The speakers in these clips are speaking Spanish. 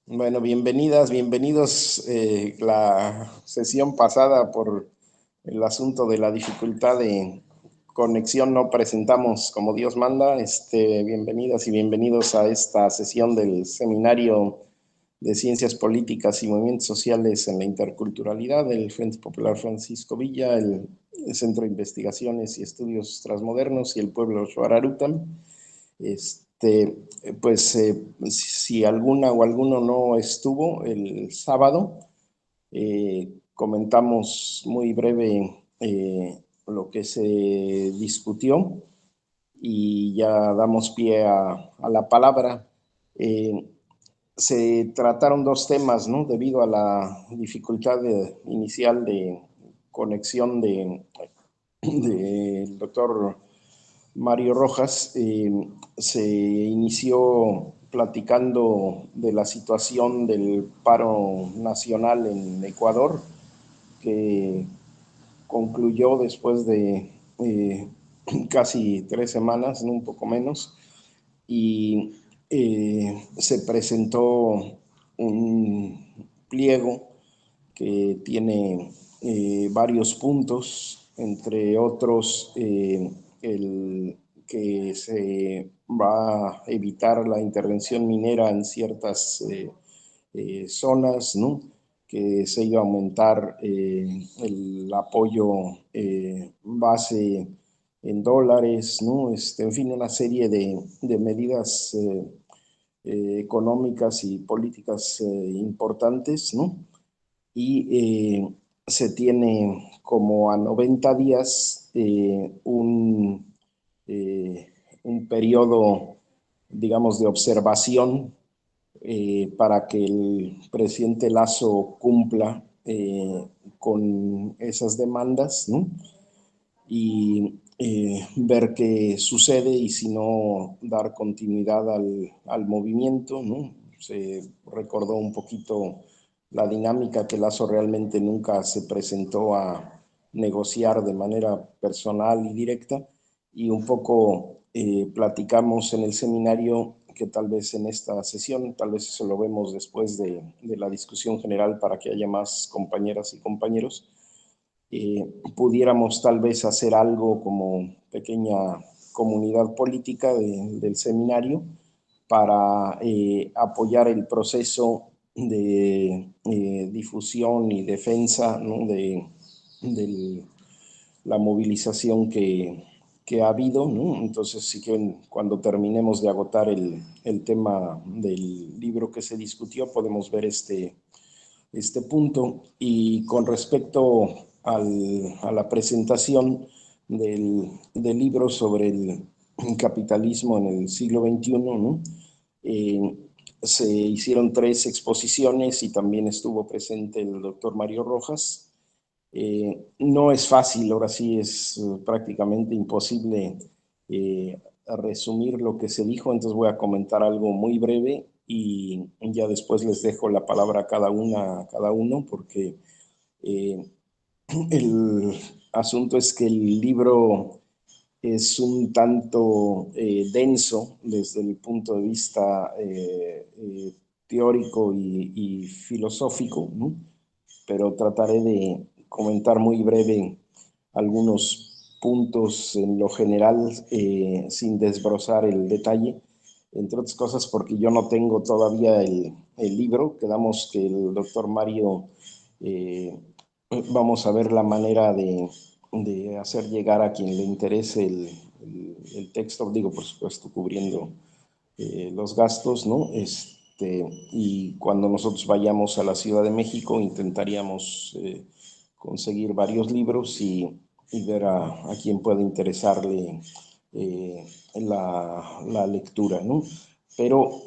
Bueno, bienvenidas, bienvenidos. La sesión pasada por el asunto de la dificultad de conexión no presentamos como Dios manda. Bienvenidas y bienvenidos a esta sesión del Seminario de Ciencias Políticas y Movimientos Sociales en la Interculturalidad del Frente Popular Francisco Villa, el Centro de Investigaciones y Estudios Transmodernos y el Pueblo Xuararutam. Si alguna o alguno no estuvo el sábado, comentamos muy breve lo que se discutió y ya damos pie a la palabra. Eh, Se trataron dos temas, ¿no? Debido a la dificultad inicial de conexión del doctor Mario Rojas. Se inició platicando de la situación del paro nacional en Ecuador, que concluyó después de casi 3 semanas, ¿no? Un poco menos, y se presentó un pliego que tiene varios puntos, entre otros el que se va a evitar la intervención minera en ciertas zonas, ¿no? Que se iba a aumentar el apoyo base en dólares, ¿no? En fin, una serie de medidas económicas y políticas importantes, ¿no? Y se tiene como a 90 días eh, un periodo, digamos, de observación para que el presidente Lazo cumpla con esas demandas, ¿no? Y ver qué sucede y si no dar continuidad al movimiento, ¿no? Se recordó un poquito la dinámica que Lazo realmente nunca se presentó a negociar de manera personal y directa, y un poco platicamos en el seminario que tal vez en esta sesión, tal vez eso lo vemos después de la discusión general para que haya más compañeras y compañeros, pudiéramos tal vez hacer algo como pequeña comunidad política del seminario para apoyar el proceso de difusión y defensa, ¿no? De la movilización que ha habido, ¿no? Entonces, sí que cuando terminemos de agotar el tema del libro que se discutió, podemos ver este punto. Y con respecto a la presentación del libro sobre el capitalismo en el siglo XXI, ¿no? Eh, Se hicieron 3 exposiciones y también estuvo presente el doctor Mario Rojas. No es fácil, ahora sí es prácticamente imposible resumir lo que se dijo, entonces voy a comentar algo muy breve y ya después les dejo la palabra a cada uno, porque eh, el asunto es que el libro es un tanto denso desde el punto de vista teórico y filosófico, ¿no? Pero trataré de comentar muy breve algunos puntos en lo general, sin desbrozar el detalle, entre otras cosas porque yo no tengo todavía el libro. Quedamos que el doctor Mario, eh, vamos a ver la manera de hacer llegar a quien le interese el texto, digo, por supuesto, cubriendo los gastos, ¿no? Y cuando nosotros vayamos a la Ciudad de México, intentaríamos conseguir varios libros y ver a quién puede interesarle la lectura, ¿no? Pero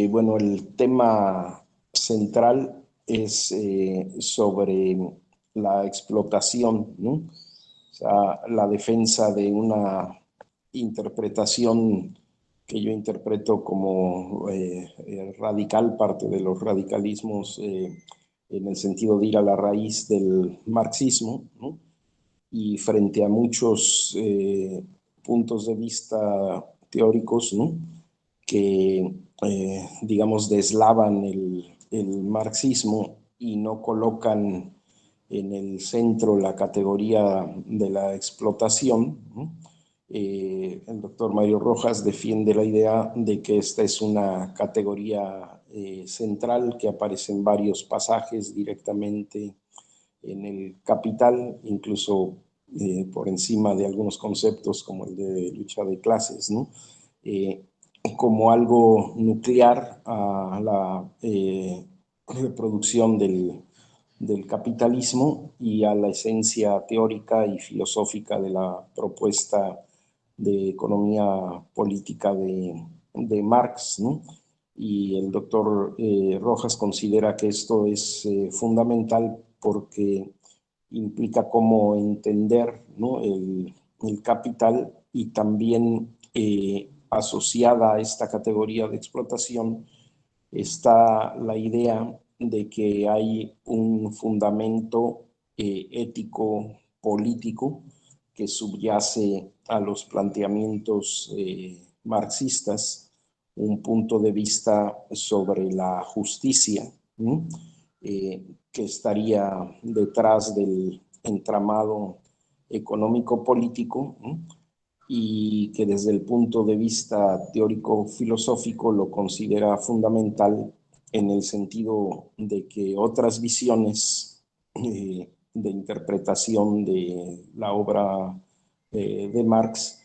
bueno, el tema central es sobre la explotación, ¿no? O sea, la defensa de una interpretación que yo interpreto como radical, parte de los radicalismos en el sentido de ir a la raíz del marxismo, ¿no? Y frente a muchos puntos de vista teóricos, ¿no? Que, digamos, deslavan el marxismo y no colocan en el centro la categoría de la explotación, ¿no? El doctor Mario Rojas defiende la idea de que esta es una categoría central que aparece en varios pasajes directamente en el Capital, incluso por encima de algunos conceptos como el de lucha de clases, ¿no? Como algo nuclear a la reproducción del capitalismo y a la esencia teórica y filosófica de la propuesta de economía política de Marx, ¿no? Y el doctor Rojas considera que esto es fundamental porque implica cómo entender, ¿no? el capital y también asociada a esta categoría de explotación está la idea de que hay un fundamento ético político que subyace a los planteamientos marxistas, un punto de vista sobre la justicia, ¿no? Que estaría detrás del entramado económico-político, ¿no? Y que desde el punto de vista teórico-filosófico lo considera fundamental en el sentido de que otras visiones de interpretación de la obra de Marx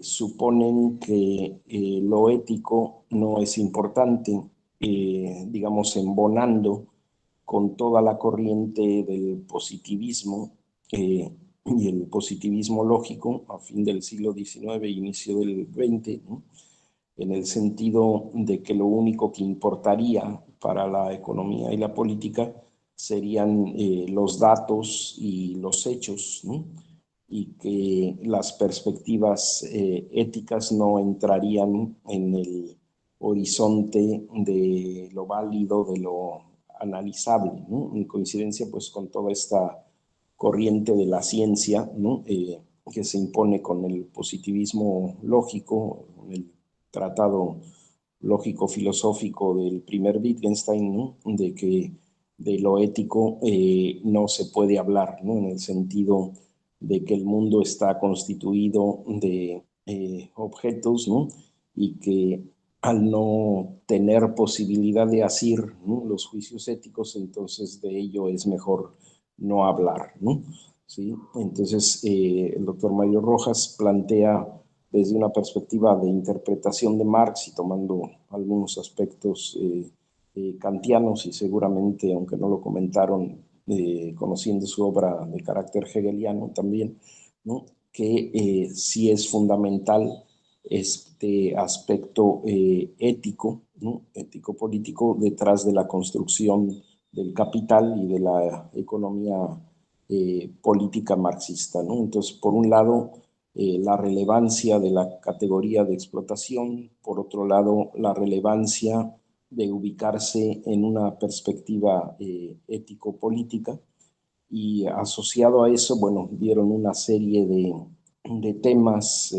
suponen que lo ético no es importante, digamos, embonando con toda la corriente del positivismo y el positivismo lógico a fin del siglo XIX, inicio del XX, ¿no? En el sentido de que lo único que importaría para la economía y la política serían los datos y los hechos, ¿no? Y que las perspectivas éticas no entrarían en el horizonte de lo válido, de lo analizable, ¿no? En coincidencia pues con toda esta corriente de la ciencia, ¿no? Que se impone con el positivismo lógico, el tratado lógico-filosófico del primer Wittgenstein, ¿no? De que de lo ético no se puede hablar, ¿no? En el sentido de que el mundo está constituido de objetos, ¿no? Y que al no tener posibilidad de asir, ¿no? Los juicios éticos, entonces de ello es mejor no hablar, ¿no? ¿Sí? Entonces, el doctor Mario Rojas plantea desde una perspectiva de interpretación de Marx y tomando algunos aspectos kantianos y seguramente, aunque no lo comentaron, conociendo su obra de carácter hegeliano también, ¿no? Que sí es fundamental este aspecto ético, ¿no? Ético-político detrás de la construcción del capital y de la economía política marxista, ¿no? Entonces, por un lado, la relevancia de la categoría de explotación, por otro lado, la relevancia de ubicarse en una perspectiva ético-política y asociado a eso, bueno, dieron una serie de temas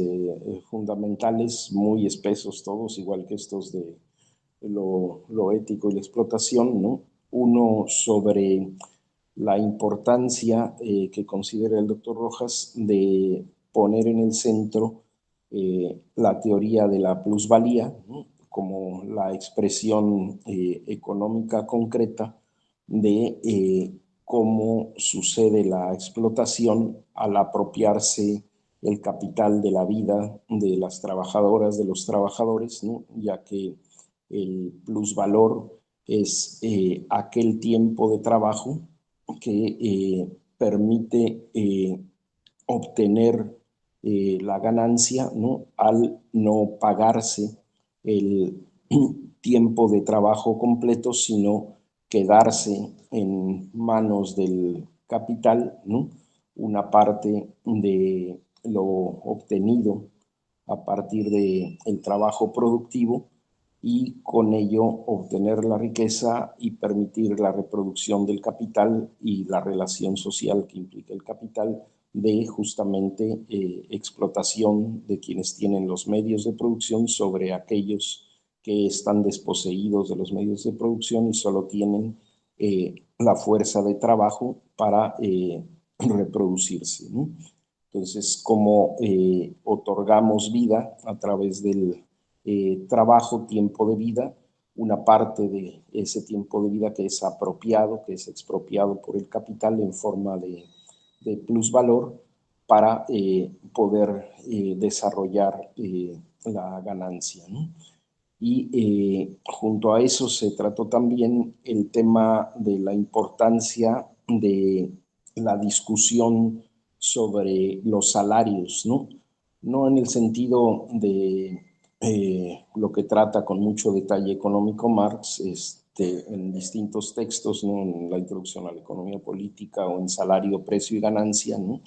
fundamentales, muy espesos todos, igual que estos de lo ético y la explotación, ¿no? Uno sobre la importancia que considera el doctor Rojas de poner en el centro la teoría de la plusvalía, ¿no? Como la expresión económica concreta de cómo sucede la explotación al apropiarse el capital de la vida de las trabajadoras, de los trabajadores, ¿no? Ya que el plusvalor es aquel tiempo de trabajo que permite obtener la ganancia, ¿no? Al no pagarse el tiempo de trabajo completo, sino quedarse en manos del capital, ¿no? Una parte de lo obtenido a partir del trabajo productivo y con ello obtener la riqueza y permitir la reproducción del capital y la relación social que implica el capital de justamente explotación de quienes tienen los medios de producción sobre aquellos que están desposeídos de los medios de producción y solo tienen la fuerza de trabajo para reproducirse, ¿no? Entonces, cómo otorgamos vida a través del trabajo, tiempo de vida, una parte de ese tiempo de vida que es apropiado, que es expropiado por el capital en forma de plusvalor para poder desarrollar la ganancia, ¿no? Y junto a eso se trató también el tema de la importancia de la discusión sobre los salarios, ¿no? No en el sentido de lo que trata con mucho detalle económico Marx en distintos textos, ¿no? En la introducción a la economía política o en salario, precio y ganancia, ¿no?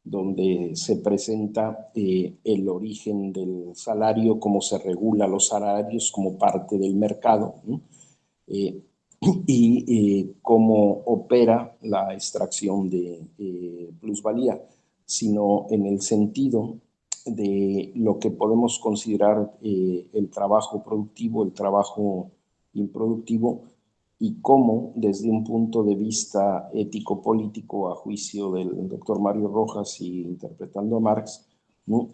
Donde se presenta el origen del salario, cómo se regula los salarios como parte del mercado, ¿no? eh, y cómo opera la extracción de plusvalía, sino en el sentido de lo que podemos considerar el trabajo productivo, el trabajo improductivo, y cómo desde un punto de vista ético-político, a juicio del doctor Mario Rojas y interpretando a Marx, ¿no?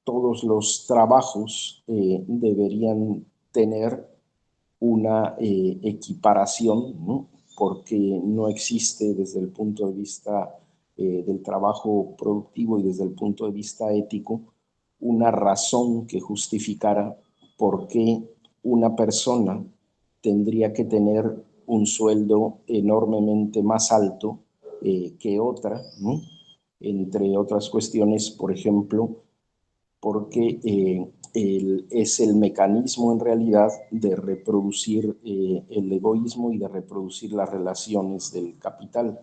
Todos los trabajos deberían tener una equiparación, ¿no? Porque no existe desde el punto de vista del trabajo productivo y desde el punto de vista ético una razón que justificara por qué una persona tendría que tener un sueldo enormemente más alto que otra, ¿no? Entre otras cuestiones, por ejemplo, porque es el mecanismo en realidad de reproducir el egoísmo y de reproducir las relaciones del capital.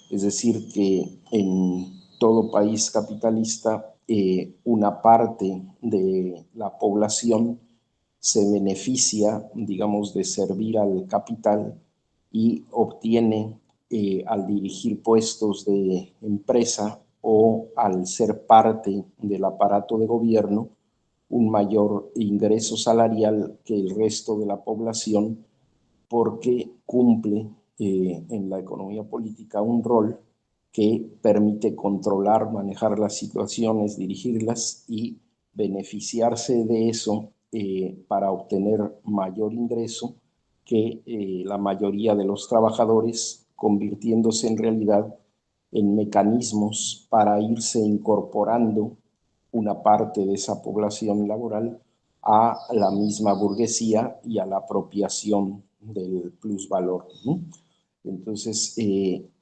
Es decir, que en todo país capitalista una parte de la población se beneficia, digamos, de servir al capital y obtiene al dirigir puestos de empresa o al ser parte del aparato de gobierno un mayor ingreso salarial que el resto de la población porque cumple en la economía política un rol que permite controlar, manejar las situaciones, dirigirlas y beneficiarse de eso para obtener mayor ingreso que la mayoría de los trabajadores, convirtiéndose en realidad en mecanismos para irse incorporando una parte de esa población laboral a la misma burguesía y a la apropiación del plusvalor, ¿no? Entonces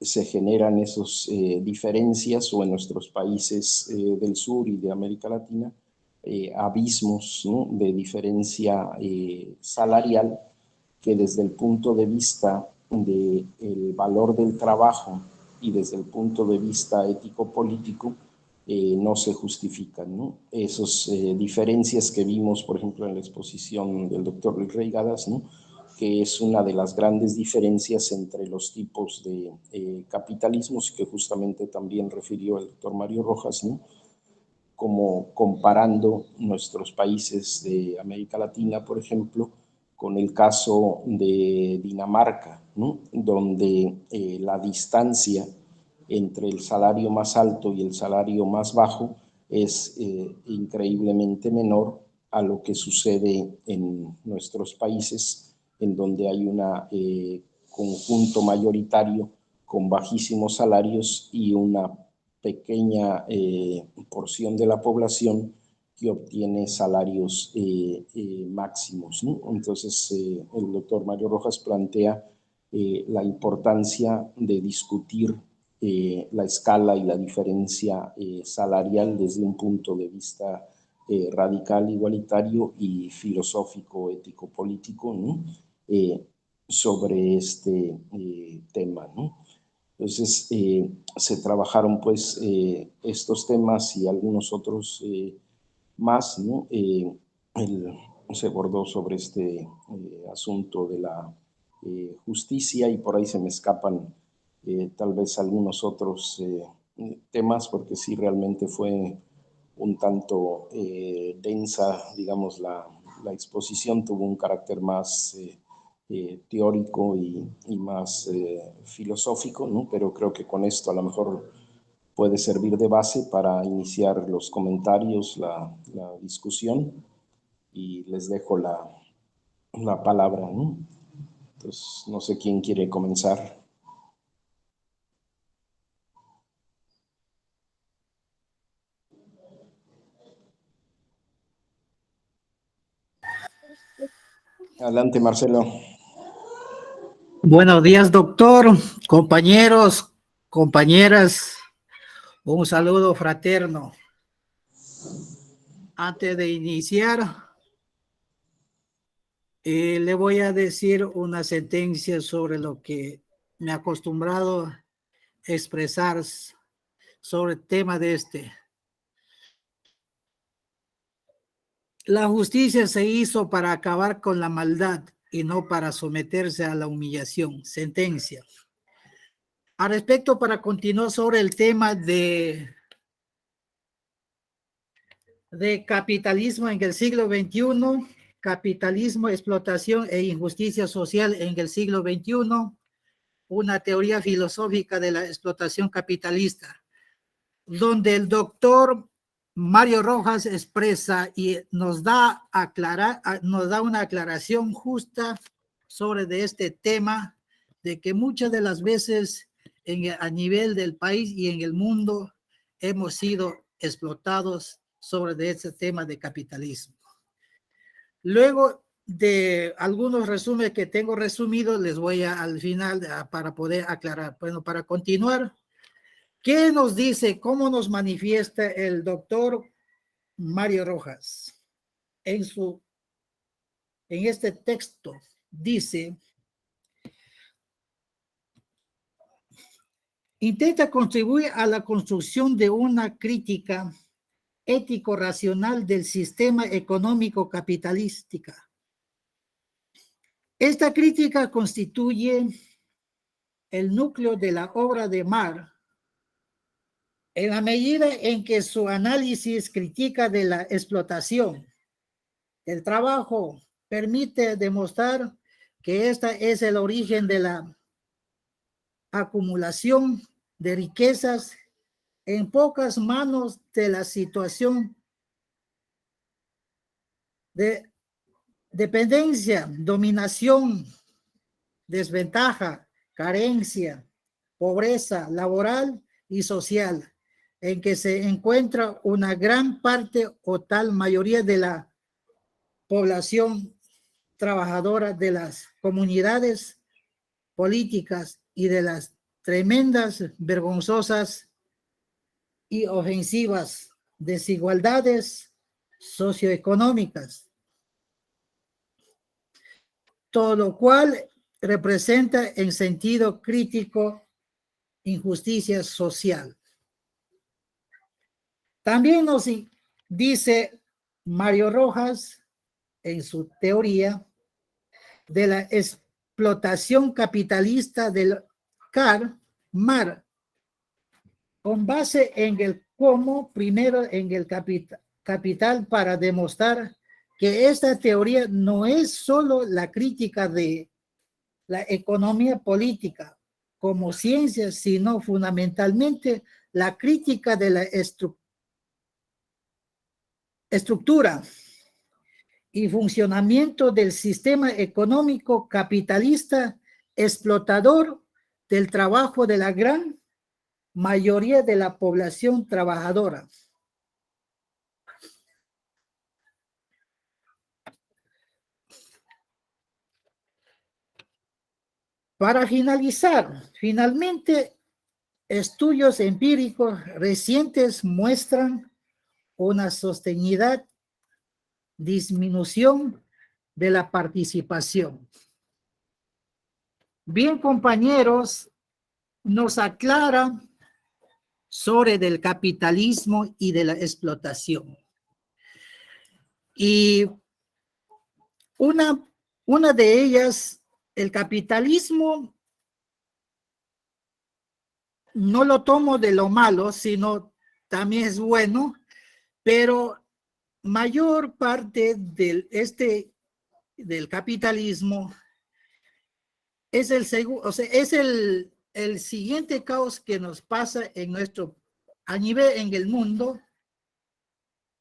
se generan esas diferencias o en nuestros países del sur y de América Latina abismos, ¿no? De diferencia salarial que desde el punto de vista del valor del trabajo y desde el punto de vista ético-político no se justifican, ¿no? Esas diferencias que vimos, por ejemplo, en la exposición del doctor Luis Reigadas, ¿no? Que es una de las grandes diferencias entre los tipos de capitalismos que justamente también refirió el doctor Mario Rojas, ¿no? Como comparando nuestros países de América Latina, por ejemplo, con el caso de Dinamarca, ¿no? Donde la distancia entre el salario más alto y el salario más bajo es increíblemente menor a lo que sucede en nuestros países, en donde hay un conjunto mayoritario con bajísimos salarios y una pequeña porción de la población que obtiene salarios máximos, ¿no? Entonces, el doctor Mario Rojas plantea la importancia de discutir la escala y la diferencia salarial desde un punto de vista radical, igualitario y filosófico, ético, político, ¿no? Sobre este tema, ¿no? Entonces, se trabajaron pues estos temas y algunos otros más, ¿no? Se abordó sobre este asunto de la justicia y por ahí se me escapan tal vez algunos otros temas porque sí realmente fue un tanto densa, digamos, la exposición tuvo un carácter más teórico y más filosófico, ¿no? Pero creo que con esto a lo mejor puede servir de base para iniciar los comentarios, la discusión, y les dejo la palabra, ¿no? Entonces, no sé quién quiere comenzar. Adelante, Marcelo. Buenos días, doctor, compañeros, compañeras, un saludo fraterno. Antes de iniciar, le voy a decir una sentencia sobre lo que me he acostumbrado a expresar sobre el tema de este. La justicia se hizo para acabar con la maldad y no para someterse a la humillación. Sentencia. Al respecto, para continuar sobre el tema de capitalismo en el siglo XXI, capitalismo, explotación e injusticia social en el siglo XXI, una teoría filosófica de la explotación capitalista, donde el doctor Mario Rojas expresa y nos da una aclaración justa sobre de este tema, de que muchas de las veces a nivel del país y en el mundo hemos sido explotados sobre de este tema de capitalismo. Luego de algunos resúmenes que tengo resumidos, les voy al final para poder aclarar. Bueno, para continuar, ¿qué nos dice, cómo nos manifiesta el doctor Mario Rojas? En este texto dice: intenta contribuir a la construcción de una crítica ético-racional del sistema económico capitalística. Esta crítica constituye el núcleo de la obra de Marx, en la medida en que su análisis critica de la explotación del trabajo permite demostrar que esta es el origen de la acumulación de riquezas en pocas manos, de la situación de dependencia, dominación, desventaja, carencia, pobreza laboral y social, en que se encuentra una gran parte o tal mayoría de la población trabajadora, de las comunidades políticas y de las tremendas, vergonzosas y ofensivas desigualdades socioeconómicas, todo lo cual representa en sentido crítico injusticia social. También nos dice Mario Rojas en su teoría de la explotación capitalista del Marx, con base en el cómo, primero en el capital, para demostrar que esta teoría no es solo la crítica de la economía política como ciencia, sino fundamentalmente la crítica de la estructura y funcionamiento del sistema económico capitalista explotador del trabajo de la gran mayoría de la población trabajadora. Para finalizar, finalmente, estudios empíricos recientes muestran una sostenida disminución de la participación. Bien, compañeros, nos aclara sobre del capitalismo y de la explotación. Y una de ellas, el capitalismo, no lo tomo de lo malo, sino también es bueno, pero mayor parte del capitalismo es el siguiente caos que nos pasa en el mundo.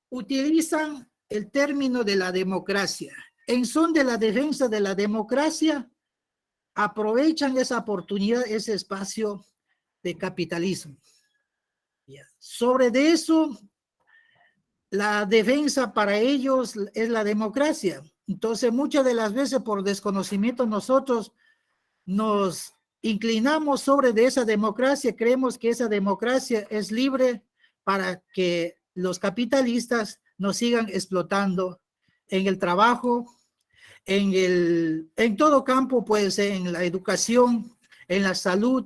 Utilizan el término de la democracia. En son de la defensa de la democracia, aprovechan esa oportunidad, ese espacio de capitalismo. Sobre de eso, la defensa para ellos es la democracia. Entonces, muchas de las veces por desconocimiento nosotros nos inclinamos sobre de esa democracia, creemos que esa democracia es libre para que los capitalistas nos sigan explotando en el trabajo, en todo campo, pues en la educación, en la salud,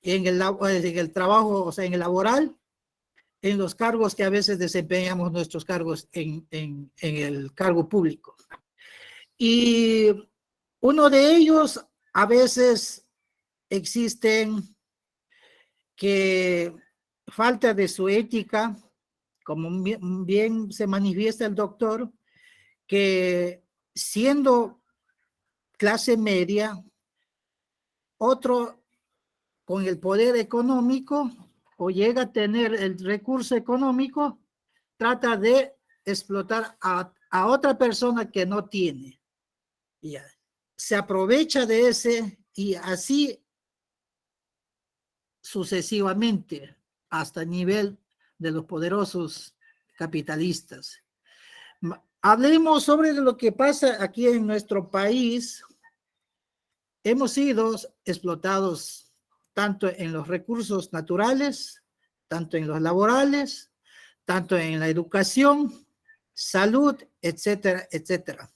en el trabajo, o sea, en el laboral, en los cargos que a veces desempeñamos nuestros cargos en el cargo público. Y uno de ellos, a veces existen que falta de su ética, como bien se manifiesta el doctor, que siendo clase media, otro con el poder económico o llega a tener el recurso económico, trata de explotar a otra persona que no tiene. Ya. Se aprovecha de ese y así sucesivamente hasta el nivel de los poderosos capitalistas. Hablemos sobre lo que pasa aquí en nuestro país. Hemos sido explotados tanto en los recursos naturales, tanto en los laborales, tanto en la educación, salud, etcétera, etcétera.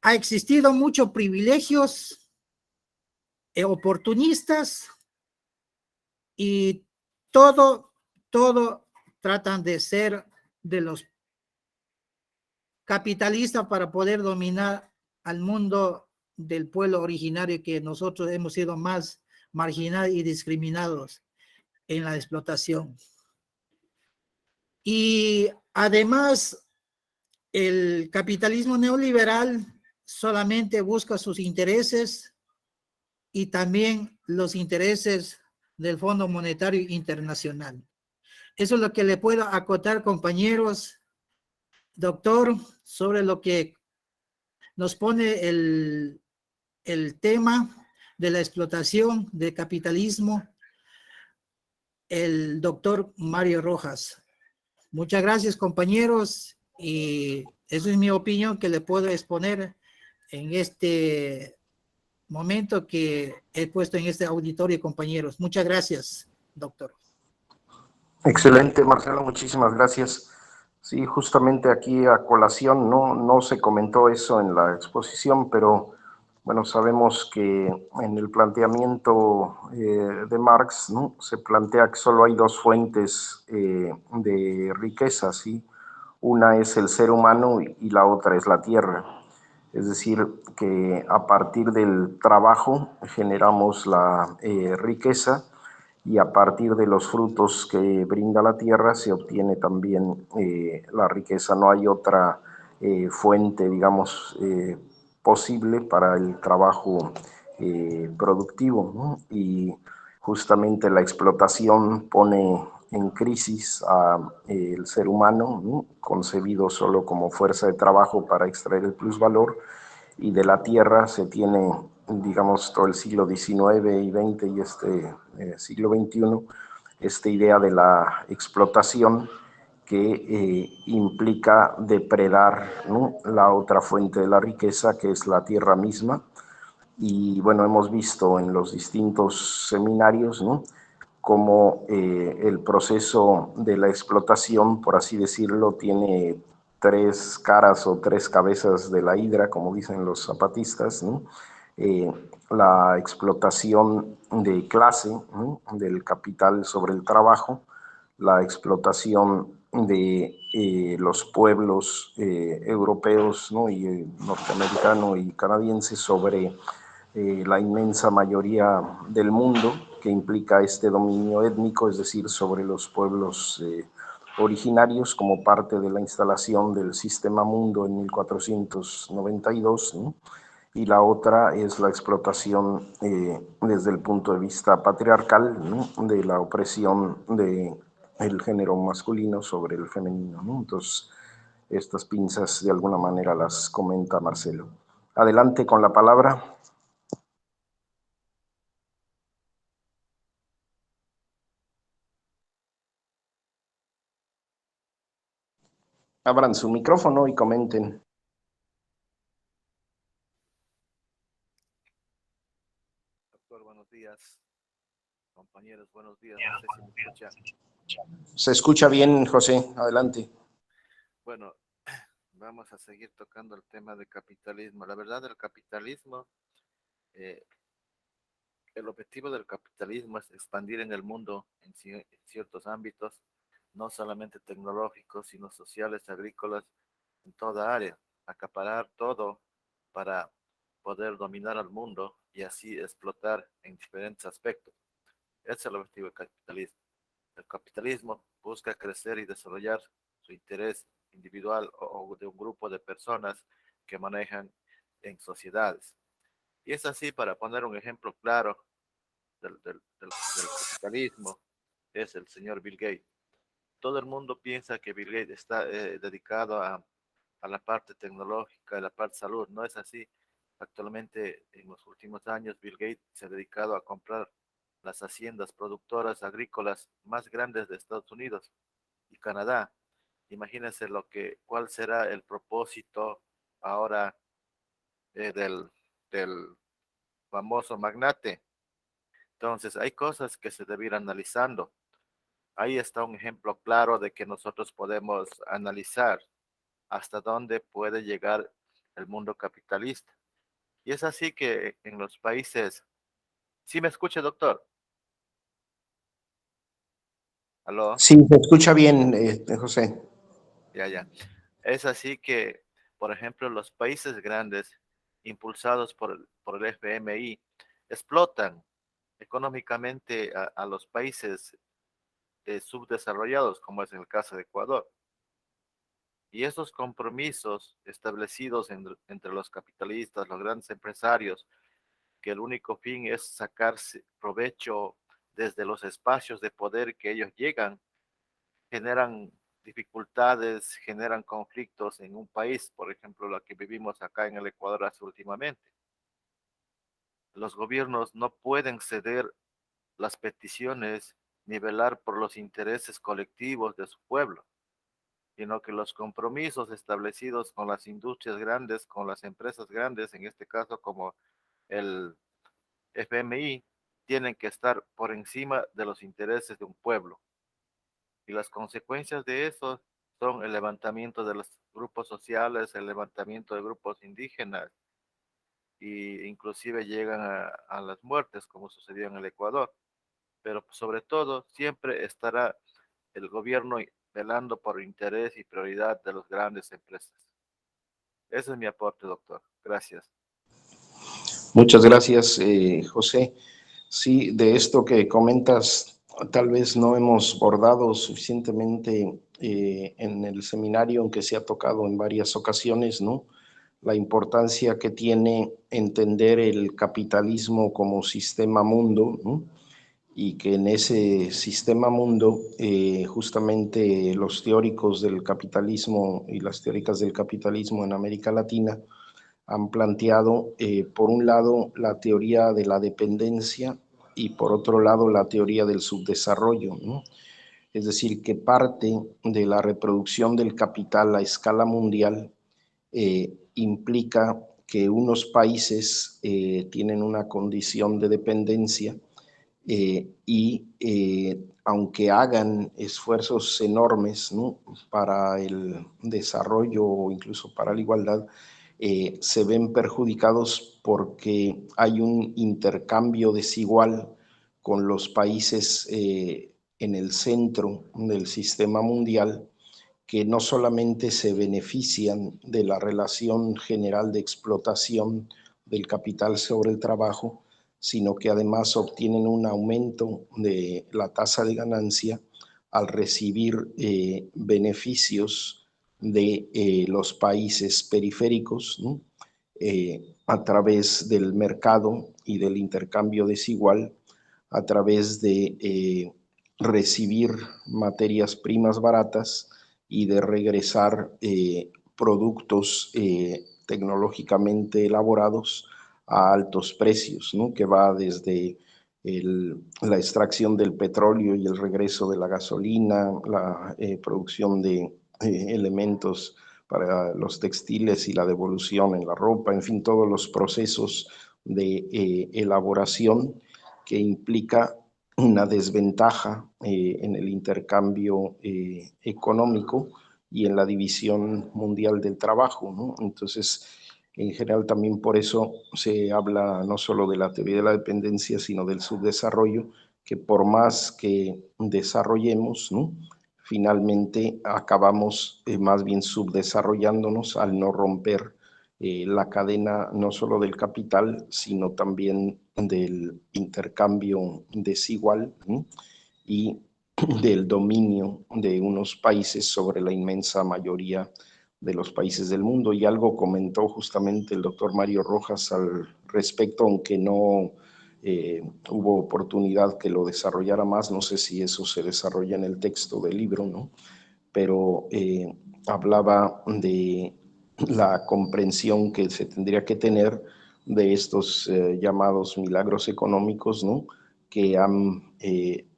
Ha existido muchos privilegios oportunistas y todo tratan de ser de los capitalistas para poder dominar al mundo del pueblo originario, que nosotros hemos sido más marginados y discriminados en la explotación. Y además, el capitalismo neoliberal solamente busca sus intereses y también los intereses del Fondo Monetario Internacional. Eso es lo que le puedo acotar, compañeros, doctor, sobre lo que nos pone el tema de la explotación del capitalismo, el doctor Mario Rojas. Muchas gracias, compañeros, y esa es mi opinión que le puedo exponer en este momento que he puesto en este auditorio, compañeros. Muchas gracias, doctor. Excelente, Marcelo, muchísimas gracias. Sí, justamente aquí a colación, no se comentó eso en la exposición, pero bueno, sabemos que en el planteamiento de Marx, ¿no?, se plantea que solo hay dos fuentes de riqueza, ¿sí? Una es el ser humano y la otra es la tierra. Es decir, que a partir del trabajo generamos la riqueza, y a partir de los frutos que brinda la tierra se obtiene también la riqueza. No hay otra fuente, digamos, posible para el trabajo productivo, ¿no? Y justamente la explotación pone en crisis al ser humano, ¿no?, concebido solo como fuerza de trabajo para extraer el plusvalor, y de la tierra se tiene, digamos, todo el siglo XIX y XX y este siglo XXI, esta idea de la explotación que implica depredar, ¿no?, la otra fuente de la riqueza, que es la tierra misma. Y bueno, hemos visto en los distintos seminarios, ¿no?, cómo el proceso de la explotación, por así decirlo, tiene tres caras o tres cabezas de la hidra, como dicen los zapatistas, ¿no? La explotación de clase, ¿no?, del capital sobre el trabajo, la explotación de los pueblos europeos, ¿no?, y norteamericano y canadiense sobre la inmensa mayoría del mundo, que implica este dominio étnico, es decir, sobre los pueblos originarios como parte de la instalación del Sistema Mundo en 1492, ¿no? Y la otra es la explotación desde el punto de vista patriarcal, ¿no? De la opresión del género masculino sobre el femenino, ¿no? Entonces, estas pinzas de alguna manera las comenta Marcelo. Adelante con la palabra. Abran su micrófono y comenten. Doctor, buenos días. Compañeros, buenos días. No sé si me escucha. Se escucha bien, José. Adelante. Bueno, vamos a seguir tocando el tema del capitalismo. La verdad, el capitalismo, el objetivo del capitalismo es expandir en el mundo en ciertos ámbitos, no solamente tecnológicos, sino sociales, agrícolas, en toda área, acaparar todo para poder dominar al mundo y así explotar en diferentes aspectos. Ese es el objetivo del capitalismo. El capitalismo busca crecer y desarrollar su interés individual o de un grupo de personas que manejan en sociedades. Y es así, para poner un ejemplo claro del capitalismo, es el señor Bill Gates. Todo el mundo piensa que Bill Gates está dedicado a la parte tecnológica, a la parte salud. No es así. Actualmente, en los últimos años, Bill Gates se ha dedicado a comprar las haciendas productoras agrícolas más grandes de Estados Unidos y Canadá. Imagínense cuál será el propósito ahora del famoso magnate. Entonces, hay cosas que se deben ir analizando. Ahí está un ejemplo claro de que nosotros podemos analizar hasta dónde puede llegar el mundo capitalista. Y es así que en los países, ¿sí me escucha, doctor? ¿Aló? Sí, se escucha bien, José. Ya, ya. Es así que, por ejemplo, los países grandes, impulsados por el FMI, explotan económicamente a los países subdesarrollados, como es en el caso de Ecuador. Y esos compromisos establecidos entre los capitalistas, los grandes empresarios, que el único fin es sacarse provecho desde los espacios de poder que ellos llegan, generan dificultades, generan conflictos en un país, por ejemplo, la que vivimos acá en el Ecuador hace últimamente. Los gobiernos no pueden ceder las peticiones ni velar por los intereses colectivos de su pueblo, sino que los compromisos establecidos con las industrias grandes, con las empresas grandes, en este caso como el FMI, tienen que estar por encima de los intereses de un pueblo. Y las consecuencias de eso son el levantamiento de los grupos sociales, el levantamiento de grupos indígenas, e inclusive llegan a las muertes, como sucedió en el Ecuador. Pero sobre todo, siempre estará el gobierno velando por interés y prioridad de las grandes empresas. Ese es mi aporte, doctor. Gracias. Muchas gracias, José. Sí, de esto que comentas, tal vez no hemos abordado suficientemente en el seminario, aunque se ha tocado en varias ocasiones, ¿no? La importancia que tiene entender el capitalismo como sistema mundo, ¿no? Y que en ese sistema mundo, justamente los teóricos del capitalismo y las teóricas del capitalismo en América Latina han planteado, por un lado, la teoría de la dependencia y por otro lado, la teoría del subdesarrollo, ¿no? Es decir, que parte de la reproducción del capital a escala mundial implica que unos países tienen una condición de dependencia aunque hagan esfuerzos enormes, ¿no?, para el desarrollo o incluso para la igualdad, se ven perjudicados porque hay un intercambio desigual con los países en el centro del sistema mundial, que no solamente se benefician de la relación general de explotación del capital sobre el trabajo, sino que además obtienen un aumento de la tasa de ganancia al recibir beneficios de los países periféricos, ¿no? A través del mercado y del intercambio desigual, a través de recibir materias primas baratas y de regresar productos tecnológicamente elaborados a altos precios, ¿no? Que va desde la extracción del petróleo y el regreso de la gasolina, la producción de elementos para los textiles y la devolución en la ropa, en fin, todos los procesos de elaboración que implica una desventaja en el intercambio económico y en la división mundial del trabajo, ¿no? Entonces, en general también por eso se habla no solo de la teoría de la dependencia, sino del subdesarrollo, que por más que desarrollemos, ¿no? Finalmente acabamos más bien subdesarrollándonos al no romper la cadena no solo del capital, sino también del intercambio desigual, ¿no? Y del dominio de unos países sobre la inmensa mayoría de los países del mundo. Y algo comentó justamente el doctor Mario Rojas al respecto, aunque no hubo oportunidad que lo desarrollara más, no sé si eso se desarrolla en el texto del libro, ¿no? Pero hablaba de la comprensión que se tendría que tener de estos llamados milagros económicos, ¿no? Que han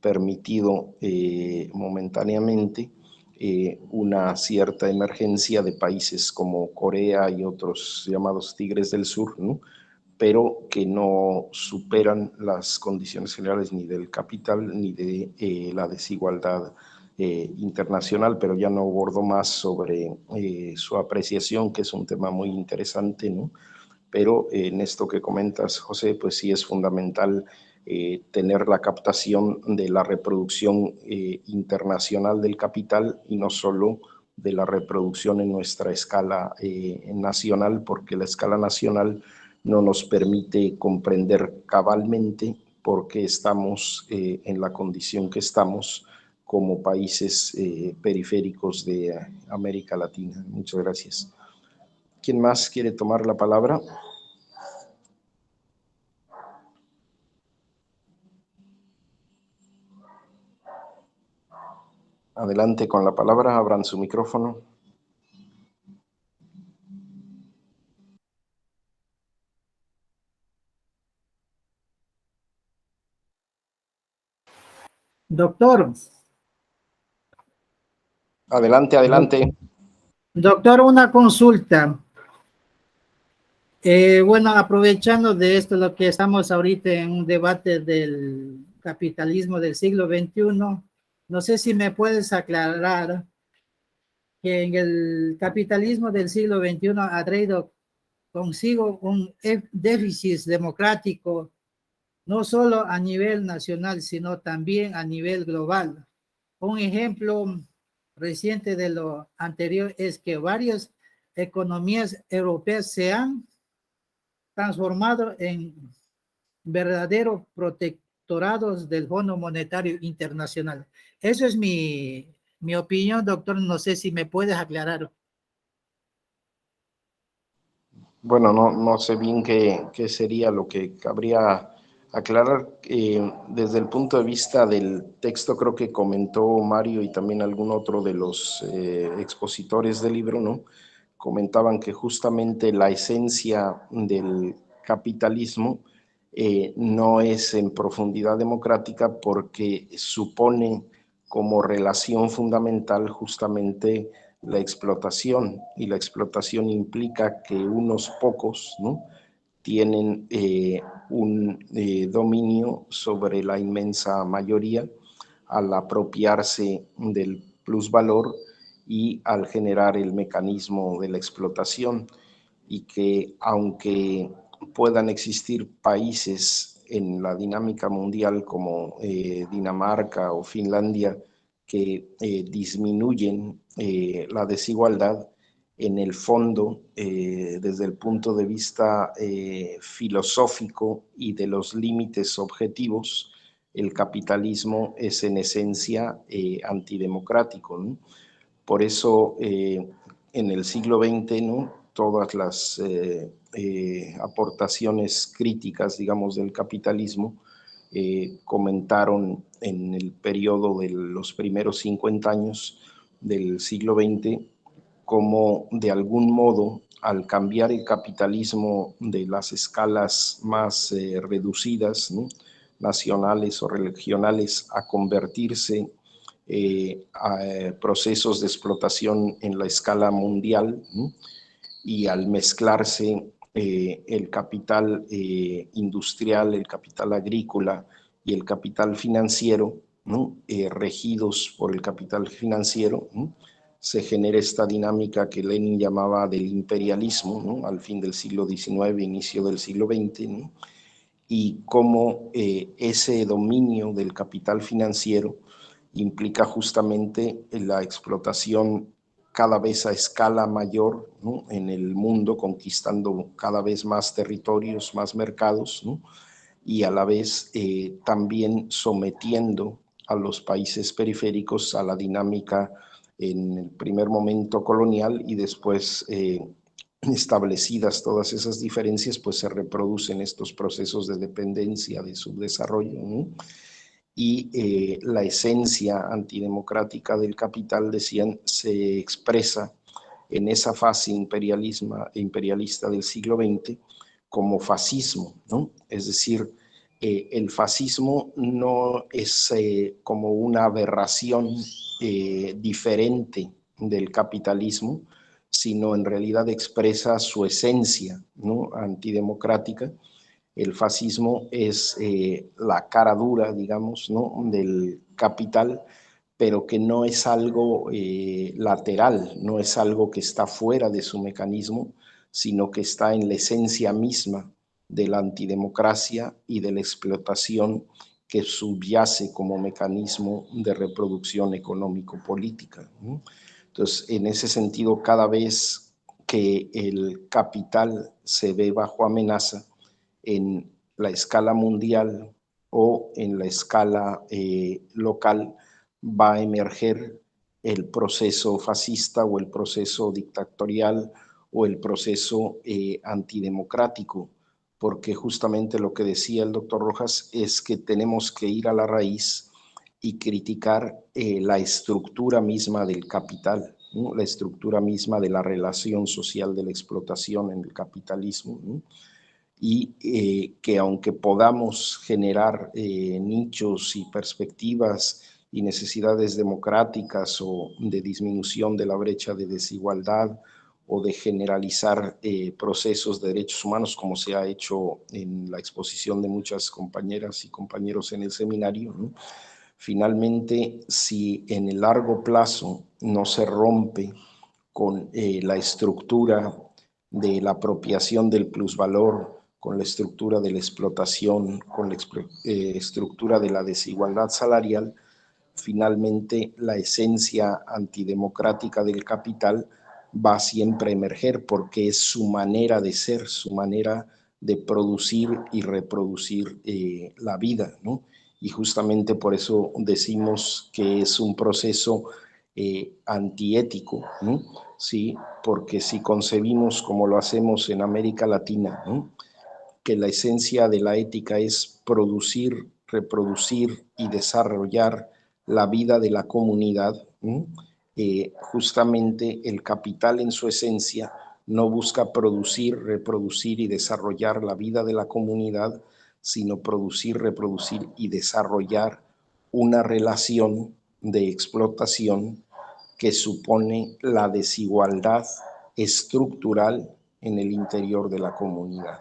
permitido momentáneamente una cierta emergencia de países como Corea y otros llamados tigres del sur, ¿no? Pero que no superan las condiciones generales ni del capital ni de la desigualdad internacional, pero ya no abordo más sobre su apreciación, que es un tema muy interesante, ¿no? Pero en esto que comentas, José, pues sí es fundamental tener la captación de la reproducción internacional del capital y no solo de la reproducción en nuestra escala nacional, porque la escala nacional no nos permite comprender cabalmente por qué estamos en la condición que estamos como países periféricos de América Latina. Muchas gracias. ¿Quién más quiere tomar la palabra? Adelante con la palabra, abran su micrófono. Doctor. Adelante, adelante. Doctor, una consulta. Bueno, aprovechando de esto, lo que estamos ahorita en un debate del capitalismo del siglo XXI, no sé si me puedes aclarar que en el capitalismo del siglo XXI ha traído consigo un déficit democrático, no solo a nivel nacional, sino también a nivel global. Un ejemplo reciente de lo anterior es que varias economías europeas se han transformado en verdaderos protectorados del Fondo Monetario Internacional. Eso es mi opinión, doctor. No sé si me puedes aclarar. Bueno, no sé bien qué sería lo que cabría aclarar. Desde el punto de vista del texto, creo que comentó Mario y también algún otro de los expositores del libro, ¿no? Comentaban que justamente la esencia del capitalismo no es en profundidad democrática porque supone como relación fundamental justamente la explotación, y la explotación implica que unos pocos, ¿no?, tienen un dominio sobre la inmensa mayoría al apropiarse del plusvalor y al generar el mecanismo de la explotación, y que aunque puedan existir países en la dinámica mundial como Dinamarca o Finlandia que disminuyen la desigualdad, en el fondo, desde el punto de vista filosófico y de los límites objetivos, el capitalismo es en esencia antidemocrático, ¿no? Por eso en el siglo XX, ¿no?, todas las aportaciones críticas, digamos, del capitalismo comentaron en el periodo de los primeros 50 años del siglo XX como de algún modo, al cambiar el capitalismo de las escalas más reducidas, ¿no?, nacionales o regionales, a convertirse a procesos de explotación en la escala mundial, ¿no?, y al mezclarse el capital industrial, el capital agrícola y el capital financiero, ¿no?, regidos por el capital financiero, ¿no?, se genera esta dinámica que Lenin llamaba del imperialismo, ¿no?, al fin del siglo XIX, inicio del siglo XX, ¿no?, y cómo ese dominio del capital financiero implica justamente la explotación cada vez a escala mayor, ¿no?, en el mundo, conquistando cada vez más territorios, más mercados, ¿no?, y a la vez también sometiendo a los países periféricos a la dinámica en el primer momento colonial y después establecidas todas esas diferencias, pues se reproducen estos procesos de dependencia, de subdesarrollo, ¿no? Y la esencia antidemocrática del capital, decían, se expresa en esa fase imperialista del siglo XX como fascismo, ¿no? Es decir, el fascismo no es como una aberración diferente del capitalismo, sino en realidad expresa su esencia, ¿no?, antidemocrática. El fascismo es la cara dura, digamos, ¿no?, del capital, pero que no es algo lateral, no es algo que está fuera de su mecanismo, sino que está en la esencia misma de la antidemocracia y de la explotación que subyace como mecanismo de reproducción económico-política, ¿no? Entonces, en ese sentido, cada vez que el capital se ve bajo amenaza en la escala mundial o en la escala local, va a emerger el proceso fascista o el proceso dictatorial o el proceso antidemocrático, porque justamente lo que decía el doctor Rojas es que tenemos que ir a la raíz y criticar la estructura misma del capital, ¿no?, la estructura misma de la relación social de la explotación en el capitalismo, ¿no?, y que aunque podamos generar nichos y perspectivas y necesidades democráticas o de disminución de la brecha de desigualdad o de generalizar procesos de derechos humanos, como se ha hecho en la exposición de muchas compañeras y compañeros en el seminario, ¿no?, finalmente, si en el largo plazo no se rompe con la estructura de la apropiación del plusvalor, con la estructura de la explotación, con la estructura de la desigualdad salarial, finalmente la esencia antidemocrática del capital va siempre a emerger porque es su manera de ser, su manera de producir y reproducir la vida, ¿no? Y justamente por eso decimos que es un proceso antiético, ¿no? Sí, porque si concebimos como lo hacemos en América Latina, ¿no?, que la esencia de la ética es producir, reproducir y desarrollar la vida de la comunidad, ¿no?, justamente el capital en su esencia no busca producir, reproducir y desarrollar la vida de la comunidad, sino producir, reproducir y desarrollar una relación de explotación que supone la desigualdad estructural en el interior de la comunidad.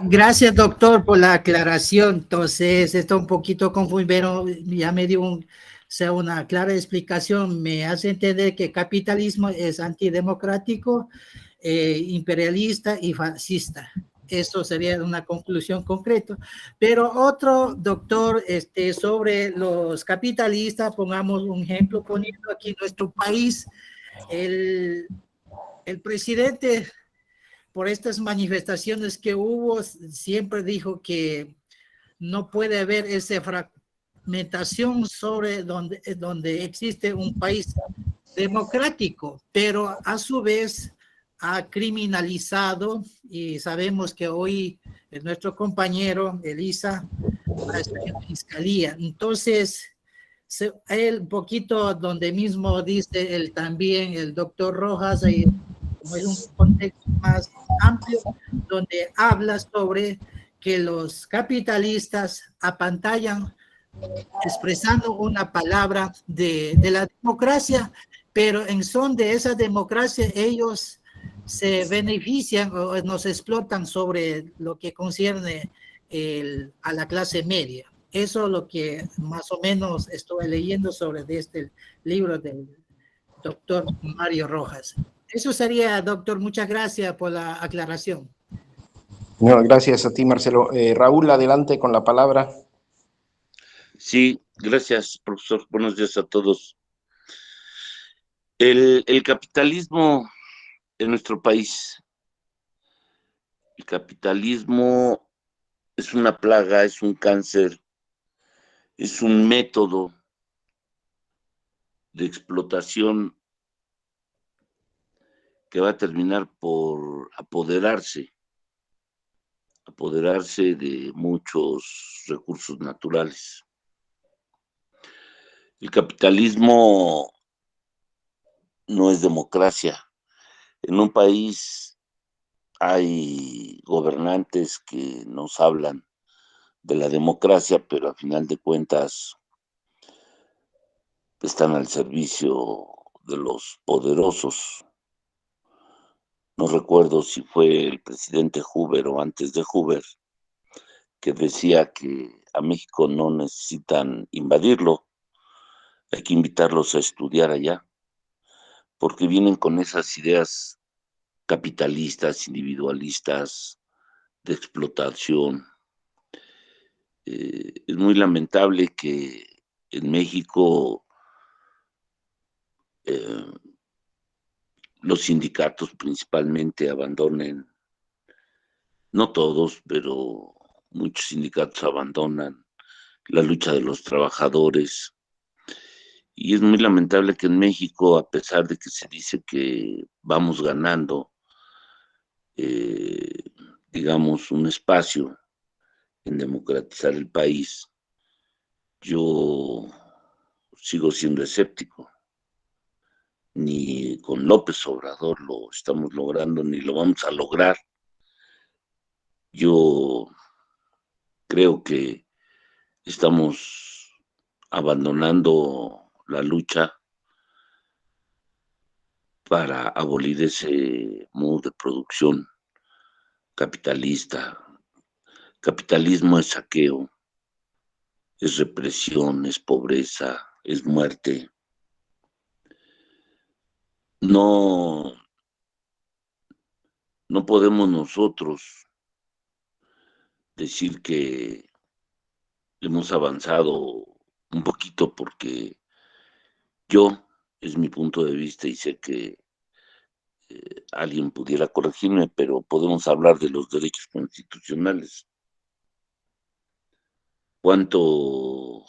Gracias, doctor, por la aclaración. Entonces, está un poquito confuso, pero ya me dio una clara explicación. Me hace entender que capitalismo es antidemocrático, imperialista y fascista. Eso sería una conclusión concreta. Pero otro, doctor, sobre los capitalistas, pongamos un ejemplo, poniendo aquí nuestro país, el presidente por estas manifestaciones que hubo, siempre dijo que no puede haber esa fragmentación sobre donde existe un país democrático, pero a su vez ha criminalizado, y sabemos que hoy nuestro compañero Elisa está en fiscalía. Entonces, él un poquito donde mismo dice él también, el doctor Rojas, como es un contexto más amplio, donde habla sobre que los capitalistas apantallan expresando una palabra de la democracia, pero en son de esa democracia ellos se benefician o nos explotan sobre lo que concierne a la clase media. Eso es lo que más o menos estoy leyendo sobre este libro del doctor Mario Rojas. Eso sería, doctor. Muchas gracias por la aclaración. No, gracias a ti, Marcelo. Raúl, adelante con la palabra. Sí, gracias, profesor. Buenos días a todos. El capitalismo en nuestro país, el capitalismo es una plaga, es un cáncer, es un método de explotación que va a terminar por apoderarse de muchos recursos naturales. El capitalismo no es democracia. En un país hay gobernantes que nos hablan de la democracia, pero a final de cuentas están al servicio de los poderosos. No recuerdo si fue el presidente Hoover o antes de Hoover, que decía que a México no necesitan invadirlo, hay que invitarlos a estudiar allá, porque vienen con esas ideas capitalistas, individualistas, de explotación. Es muy lamentable que en México los sindicatos principalmente abandonen, no todos, pero muchos sindicatos abandonan la lucha de los trabajadores. Y es muy lamentable que en México, a pesar de que se dice que vamos ganando, digamos, un espacio en democratizar el país, yo sigo siendo escéptico. Ni con López Obrador lo estamos logrando, ni lo vamos a lograr. Yo creo que estamos abandonando la lucha para abolir ese modo de producción capitalista. Capitalismo es saqueo, es represión, es pobreza, es muerte. No podemos nosotros decir que hemos avanzado un poquito porque es mi punto de vista y sé que alguien pudiera corregirme, pero podemos hablar de los derechos constitucionales. ¿Cuánto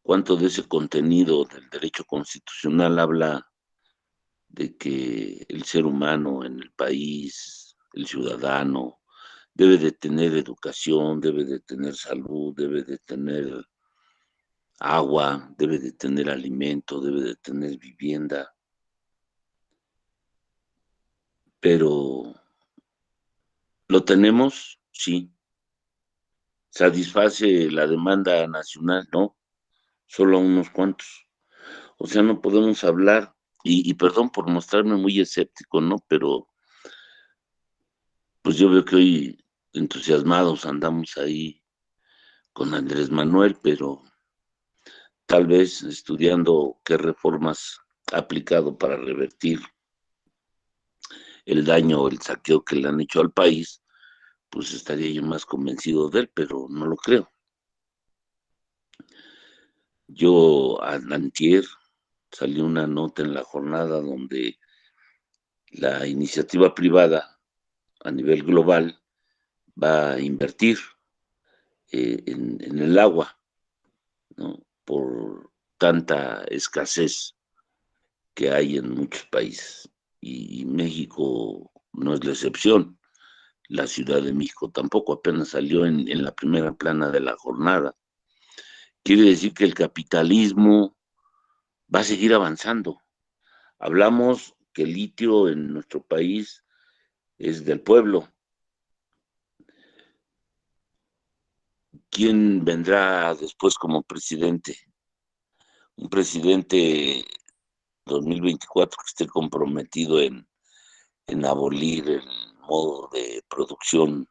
de ese contenido del derecho constitucional habla de que el ser humano en el país, el ciudadano, debe de tener educación, debe de tener salud, debe de tener agua, debe de tener alimento, debe de tener vivienda? Pero ¿lo tenemos? Sí. ¿Satisface la demanda nacional? No, solo a unos cuantos. O sea, no podemos hablar, y perdón por mostrarme muy escéptico, ¿no? Pero pues yo veo que hoy entusiasmados andamos ahí con Andrés Manuel, pero tal vez estudiando qué reformas ha aplicado para revertir el daño o el saqueo que le han hecho al país, pues estaría yo más convencido de él, pero no lo creo. Yo antier salió una nota en La Jornada donde la iniciativa privada a nivel global va a invertir en el agua, ¿no? Por tanta escasez que hay en muchos países. Y México no es la excepción. La Ciudad de México tampoco, apenas salió en la primera plana de la jornada. Quiere decir que el capitalismo va a seguir avanzando. Hablamos que el litio en nuestro país es del pueblo. ¿Quién vendrá después como presidente? Un presidente 2024 que esté comprometido en abolir el modo de producción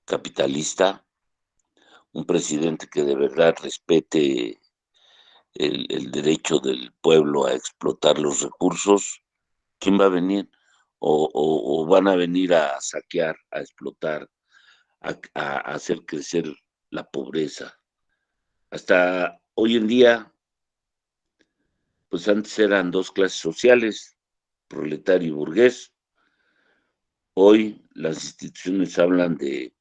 capitalista, un presidente que de verdad respete el derecho del pueblo a explotar los recursos. ¿Quién va a venir? O van a venir a saquear, a explotar, a hacer crecer la pobreza. Hasta hoy en día, pues antes eran dos clases sociales, proletario y burgués. Hoy las instituciones hablan de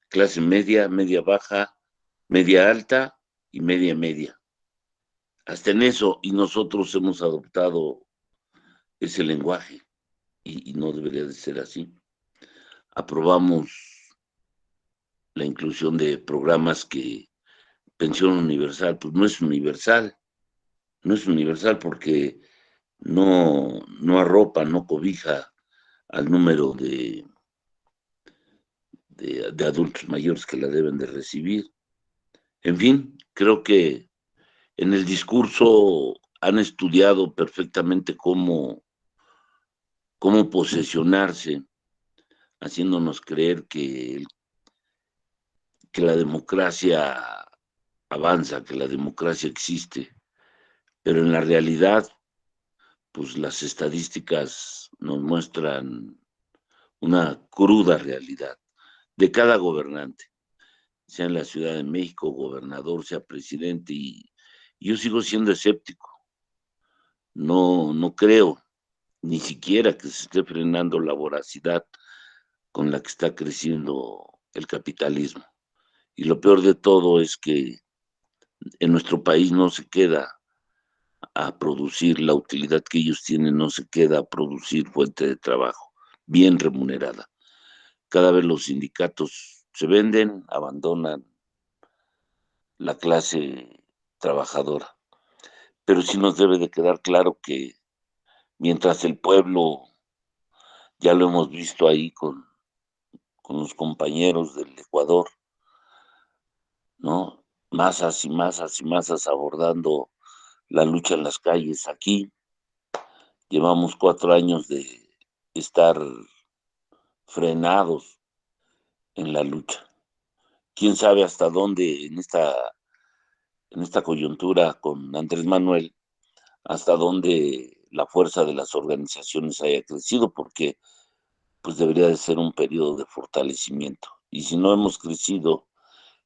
clase media, media baja, media alta y media media. Hasta en eso, y nosotros hemos adoptado ese lenguaje, y no debería de ser así. Aprobamos la inclusión de programas que pensión universal, pues no es universal, no es universal porque no arropa, no cobija al número de adultos mayores que la deben de recibir. En fin, creo que en el discurso han estudiado perfectamente cómo posesionarse, haciéndonos creer que la democracia avanza, que la democracia existe, pero en la realidad, pues las estadísticas nos muestran una cruda realidad de cada gobernante, sea en la Ciudad de México, gobernador, sea presidente, y yo sigo siendo escéptico. No creo ni siquiera que se esté frenando la voracidad con la que está creciendo el capitalismo. Y lo peor de todo es que en nuestro país no se queda a producir la utilidad que ellos tienen, no se queda a producir fuente de trabajo bien remunerada. Cada vez los sindicatos se venden, abandonan la clase trabajadora. Pero sí nos debe de quedar claro que mientras el pueblo, ya lo hemos visto ahí con los compañeros del Ecuador, ¿no? Masas y masas y masas abordando la lucha en las calles. Aquí llevamos 4 años de estar frenados en la lucha. ¿Quién sabe hasta dónde en esta coyuntura con Andrés Manuel, hasta dónde la fuerza de las organizaciones haya crecido? Porque pues debería de ser un periodo de fortalecimiento. Y si no hemos crecido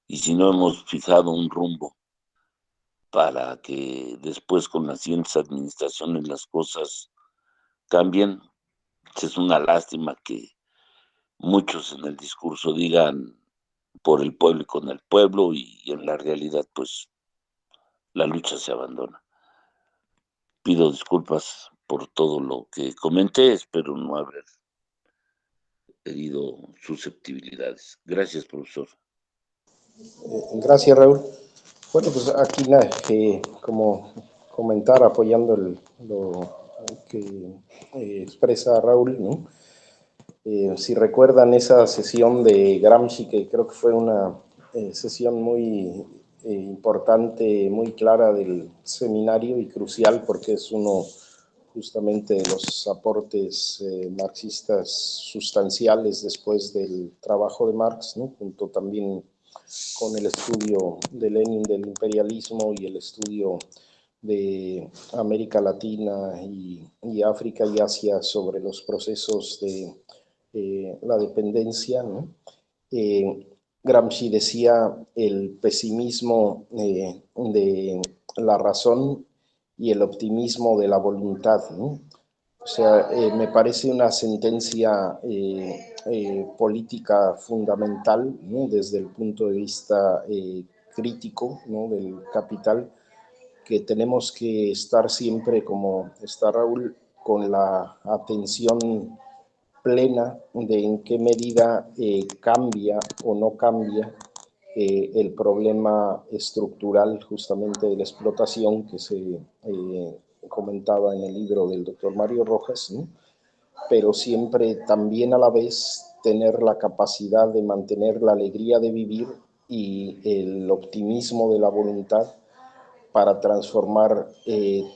y si no hemos fijado un rumbo para que después con las siguientes administraciones las cosas cambien, es una lástima que muchos en el discurso digan por el pueblo y con el pueblo, y en la realidad pues la lucha se abandona. Pido disculpas por todo lo que comenté, espero no haber herido susceptibilidades. Gracias, profesor. Gracias, Raúl. Bueno, pues aquí como comentar, apoyando lo que expresa Raúl, ¿no? Si recuerdan esa sesión de Gramsci, que creo que fue una sesión muy importante, muy clara del seminario y crucial, porque es uno justamente de los aportes marxistas sustanciales después del trabajo de Marx, ¿no? Junto también con el estudio de Lenin del imperialismo y el estudio de América Latina y África y Asia sobre los procesos de la dependencia, ¿no? Gramsci decía el pesimismo de la razón y el optimismo de la voluntad, ¿no? O sea, me parece una sentencia política fundamental, ¿no? Desde el punto de vista crítico, ¿no? Del capital, que tenemos que estar siempre, como está Raúl, con la atención plena de en qué medida cambia o no cambia el problema estructural justamente de la explotación que se comentaba en el libro del doctor Mario Rojas, ¿no? Pero siempre también a la vez tener la capacidad de mantener la alegría de vivir y el optimismo de la voluntad para transformar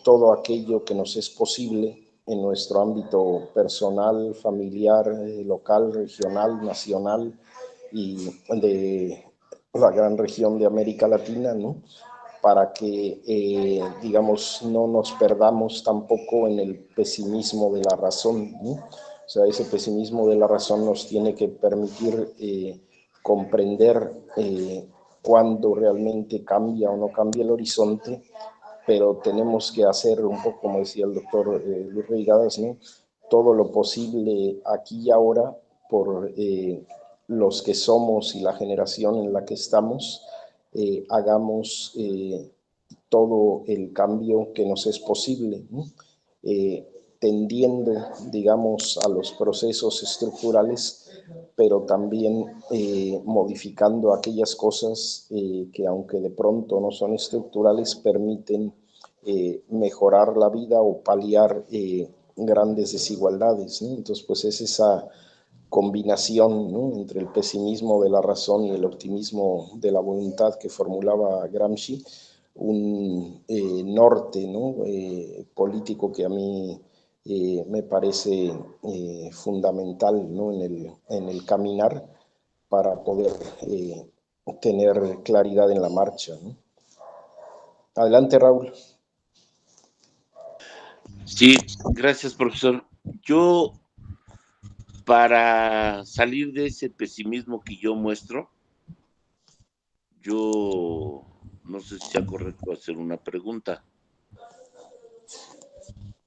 todo aquello que nos es posible en nuestro ámbito personal, familiar, local, regional, nacional y de la gran región de América Latina, ¿no? Para que, digamos, no nos perdamos tampoco en el pesimismo de la razón, ¿no? O sea, ese pesimismo de la razón nos tiene que permitir comprender cuándo realmente cambia o no cambia el horizonte, pero tenemos que hacer un poco, como decía el doctor Luis Reigadas, ¿no? Todo lo posible aquí y ahora por los que somos y la generación en la que estamos, hagamos todo el cambio que nos es posible, ¿no? Tendiendo, digamos, a los procesos estructurales, pero también modificando aquellas cosas que aunque de pronto no son estructurales, permiten mejorar la vida o paliar grandes desigualdades, ¿no? Entonces, pues es esa combinación, ¿no? Entre el pesimismo de la razón y el optimismo de la voluntad que formulaba Gramsci, un norte, ¿no? Político que a mí me parece fundamental, ¿no? En el caminar para poder tener claridad en la marcha, ¿no? Adelante, Raúl. Sí, gracias, profesor. Yo, para salir de ese pesimismo que yo muestro, yo no sé si sea correcto hacer una pregunta.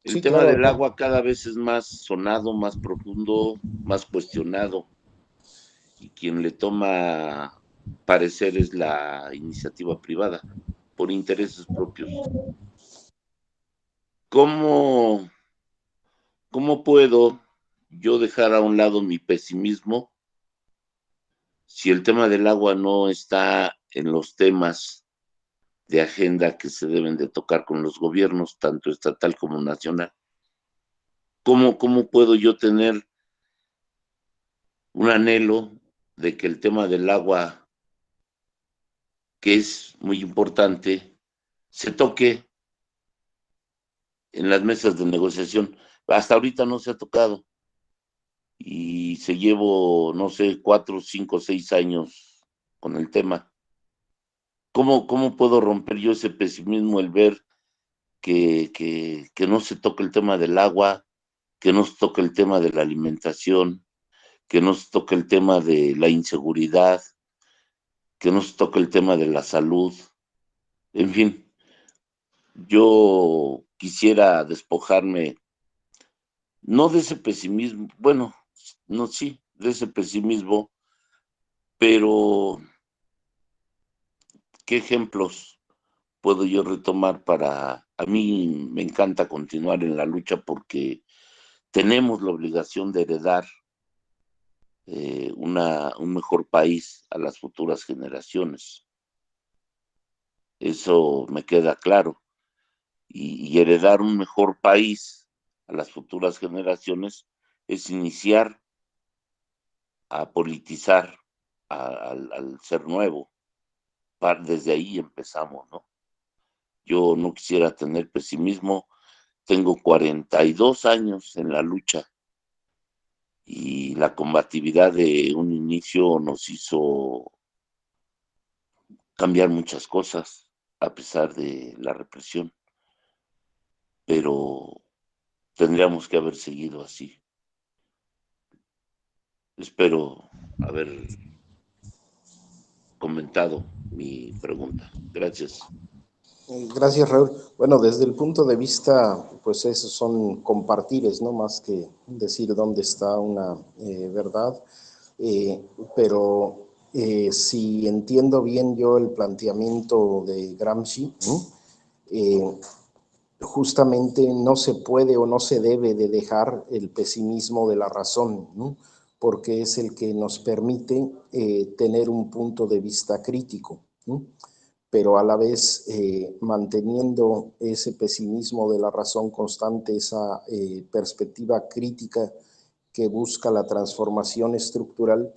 El Sí, tema claro. del agua cada vez es más sonado, más profundo, más cuestionado, y quien le toma parecer es la iniciativa privada, por intereses propios. ¿Cómo, cómo puedo yo dejar a un lado mi pesimismo si el tema del agua no está en los temas de agenda que se deben de tocar con los gobiernos, tanto estatal como nacional? ¿Cómo puedo yo tener un anhelo de que el tema del agua, que es muy importante, se toque en las mesas de negociación? Hasta ahorita no se ha tocado y se llevo, no sé, 4, 5, 6 años con el tema. ¿Cómo puedo romper yo ese pesimismo, el ver que no se toca el tema del agua, que no se toca el tema de la alimentación, que no se toca el tema de la inseguridad, que no se toca el tema de la salud? En fin, yo quisiera despojarme, no de ese pesimismo, bueno, no, sí, de ese pesimismo, pero ¿qué ejemplos puedo yo retomar para... A mí me encanta continuar en la lucha porque tenemos la obligación de heredar un mejor país a las futuras generaciones. Eso me queda claro. Y heredar un mejor país a las futuras generaciones es iniciar a politizar al ser nuevo. Desde ahí empezamos, ¿no? Yo no quisiera tener pesimismo. Tengo 42 años en la lucha y la combatividad de un inicio nos hizo cambiar muchas cosas a pesar de la represión, pero tendríamos que haber seguido así. Espero haber comentado mi pregunta. Gracias. Gracias, Raúl. Bueno, desde el punto de vista, pues esos son compartires, ¿no? Más que decir dónde está una verdad. Eh, pero si entiendo bien yo el planteamiento de Gramsci, ¿no? Justamente no se puede o no se debe de dejar el pesimismo de la razón, ¿no? Porque es el que nos permite tener un punto de vista crítico, ¿no? Pero a la vez manteniendo ese pesimismo de la razón constante, esa perspectiva crítica que busca la transformación estructural,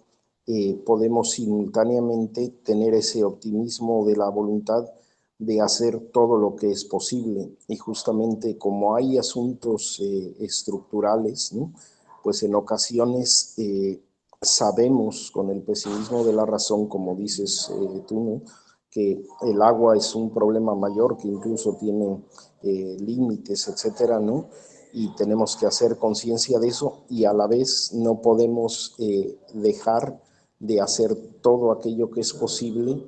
podemos simultáneamente tener ese optimismo de la voluntad de hacer todo lo que es posible. Y justamente como hay asuntos estructurales, ¿no? Pues en ocasiones sabemos con el pesimismo de la razón, como dices tú, ¿no? Que el agua es un problema mayor que incluso tiene límites, etcétera, ¿no? Y tenemos que hacer conciencia de eso y a la vez no podemos dejar de hacer todo aquello que es posible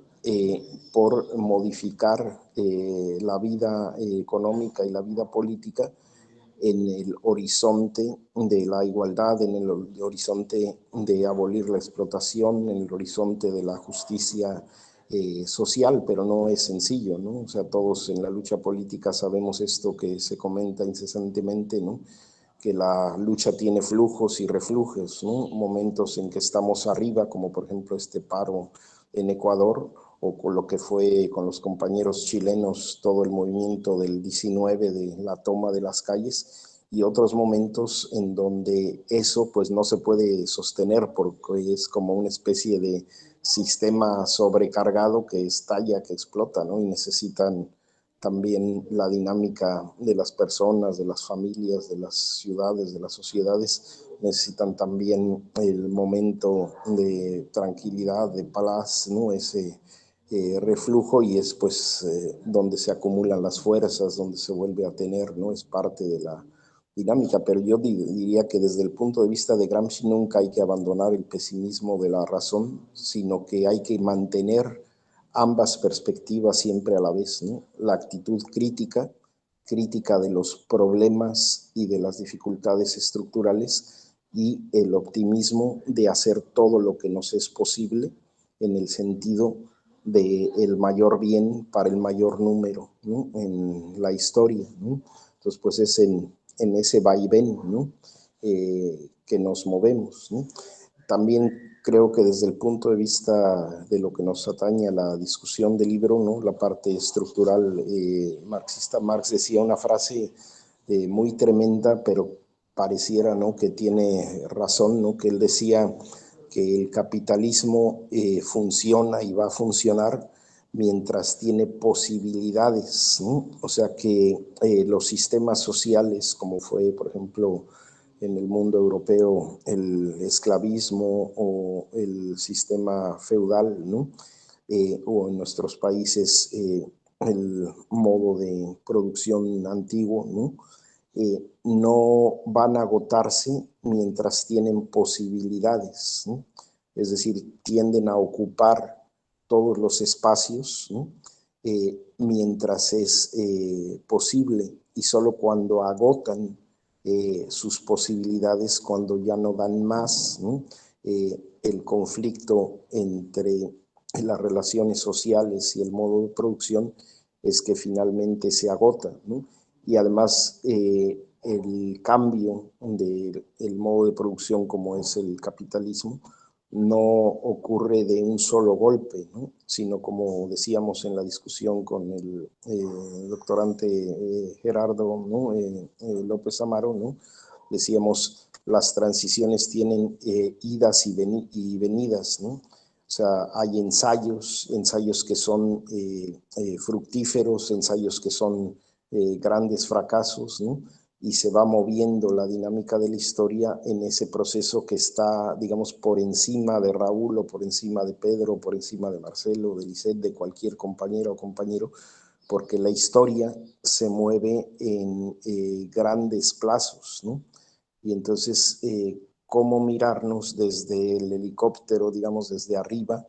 por modificar la vida económica y la vida política en el horizonte de la igualdad, en el horizonte de abolir la explotación, en el horizonte de la justicia social, pero no es sencillo, ¿no? O sea, todos en la lucha política sabemos esto que se comenta incesantemente, ¿no? Que la lucha tiene flujos y reflujos, ¿no? Momentos en que estamos arriba, como por ejemplo este paro en Ecuador, o con lo que fue con los compañeros chilenos todo el movimiento del 19 de la toma de las calles, y otros momentos en donde eso pues no se puede sostener porque es como una especie de sistema sobrecargado que estalla, que explota, ¿no? Y necesitan también la dinámica de las personas, de las familias, de las ciudades, de las sociedades, necesitan también el momento de tranquilidad, de paz, ¿no? Ese reflujo, y es pues donde se acumulan las fuerzas, donde se vuelve a tener, ¿no? Es parte de la dinámica, pero yo diría que desde el punto de vista de Gramsci nunca hay que abandonar el pesimismo de la razón, sino que hay que mantener ambas perspectivas siempre a la vez, ¿no? La actitud crítica, crítica de los problemas y de las dificultades estructurales, y el optimismo de hacer todo lo que nos es posible en el sentido del mayor bien para el mayor número, ¿no? En la historia, ¿no? Entonces, pues es en ese vaivén, ¿no? Que nos movemos, ¿no? También creo que desde el punto de vista de lo que nos atañe a la discusión del libro, ¿no? La parte estructural marxista, Marx decía una frase muy tremenda, pero pareciera, ¿no? Que tiene razón, ¿no? Que él decía que el capitalismo funciona y va a funcionar mientras tiene posibilidades, ¿no? O sea que los sistemas sociales, como fue, por ejemplo, en el mundo europeo el esclavismo o el sistema feudal, ¿no? O en nuestros países el modo de producción antiguo, ¿no? No van a agotarse mientras tienen posibilidades, ¿no? Es decir, tienden a ocupar todos los espacios, ¿no? Mientras es posible, y solo cuando agotan sus posibilidades, cuando ya no dan más, ¿no? El conflicto entre las relaciones sociales y el modo de producción es que finalmente se agota, ¿no? Y además el cambio del modo de producción como es el capitalismo no ocurre de un solo golpe, ¿no? Sino como decíamos en la discusión con el doctorante Gerardo, ¿no? López Amaro, ¿no? Decíamos, las transiciones tienen idas y venidas, ¿no? O sea, hay ensayos que son fructíferos, ensayos que son grandes fracasos, ¿no? Y se va moviendo la dinámica de la historia en ese proceso que está, digamos, por encima de Raúl, o por encima de Pedro, por encima de Marcelo, de Lisette, de cualquier compañera o compañero, porque la historia se mueve en grandes plazos, ¿no? Y entonces, cómo mirarnos desde el helicóptero, digamos, desde arriba,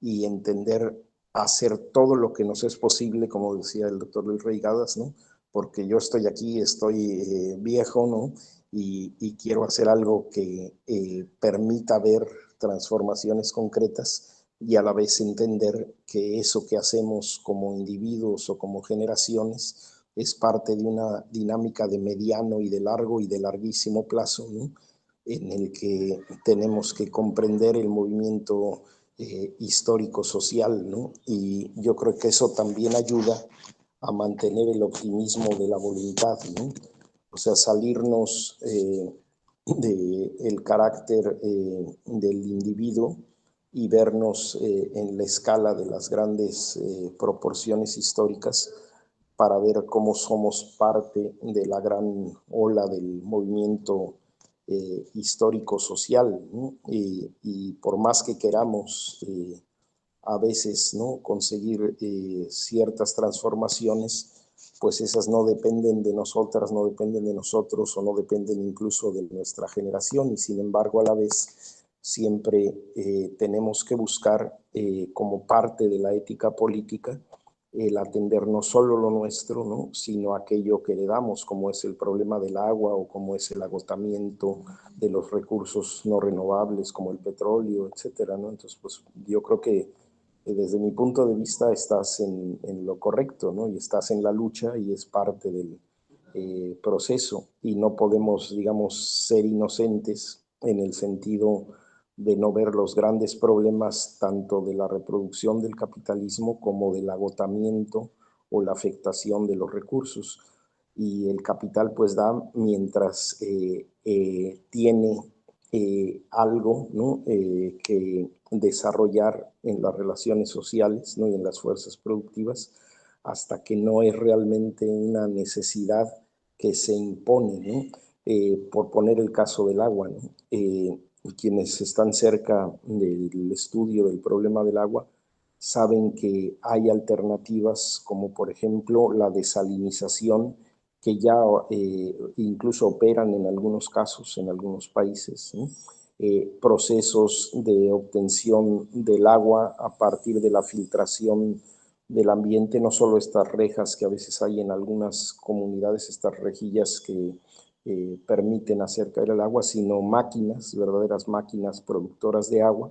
y entender hacer todo lo que nos es posible, como decía el doctor Luis Reigadas, ¿no? Porque yo estoy aquí, estoy viejo, ¿no? Y quiero hacer algo que permita ver transformaciones concretas y a la vez entender que eso que hacemos como individuos o como generaciones es parte de una dinámica de mediano y de largo y de larguísimo plazo, ¿no? En el que tenemos que comprender el movimiento histórico-social, ¿no? Y yo creo que eso también ayuda a mantener el optimismo de la voluntad, ¿no? O sea, salirnos del carácter del individuo y vernos en la escala de las grandes proporciones históricas para ver cómo somos parte de la gran ola del movimiento histórico-social, ¿no? Y por más que queramos a veces, ¿no?, conseguir ciertas transformaciones, pues esas no dependen de nosotras, no dependen de nosotros o no dependen incluso de nuestra generación, y sin embargo a la vez siempre tenemos que buscar como parte de la ética política el atender no solo lo nuestro, ¿no?, sino aquello que le damos, como es el problema del agua o como es el agotamiento de los recursos no renovables como el petróleo, etcétera, ¿no? Entonces, pues yo creo que desde mi punto de vista estás en lo correcto, ¿no? Y estás en la lucha y es parte del proceso y no podemos, digamos, ser inocentes en el sentido de no ver los grandes problemas tanto de la reproducción del capitalismo como del agotamiento o la afectación de los recursos. Y el capital pues da mientras tiene algo, ¿no?, que desarrollar en las relaciones sociales, ¿no?, y en las fuerzas productivas, hasta que no es realmente una necesidad que se impone, ¿no? Por poner el caso del agua, ¿no? Quienes están cerca del estudio del problema del agua saben que hay alternativas como por ejemplo la desalinización, que ya incluso operan en algunos casos, en algunos países, ¿no? Procesos de obtención del agua a partir de la filtración del ambiente, no solo estas rejas que a veces hay en algunas comunidades, estas rejillas que permiten hacer caer el agua, sino máquinas, verdaderas máquinas productoras de agua,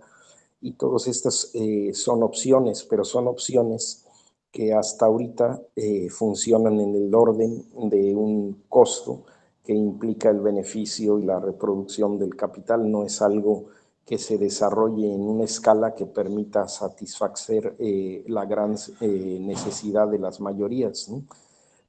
y todas estas son opciones, pero son opciones que hasta ahorita funcionan en el orden de un costo que implica el beneficio y la reproducción del capital. No es algo que se desarrolle en una escala que permita satisfacer la gran necesidad de las mayorías, ¿no?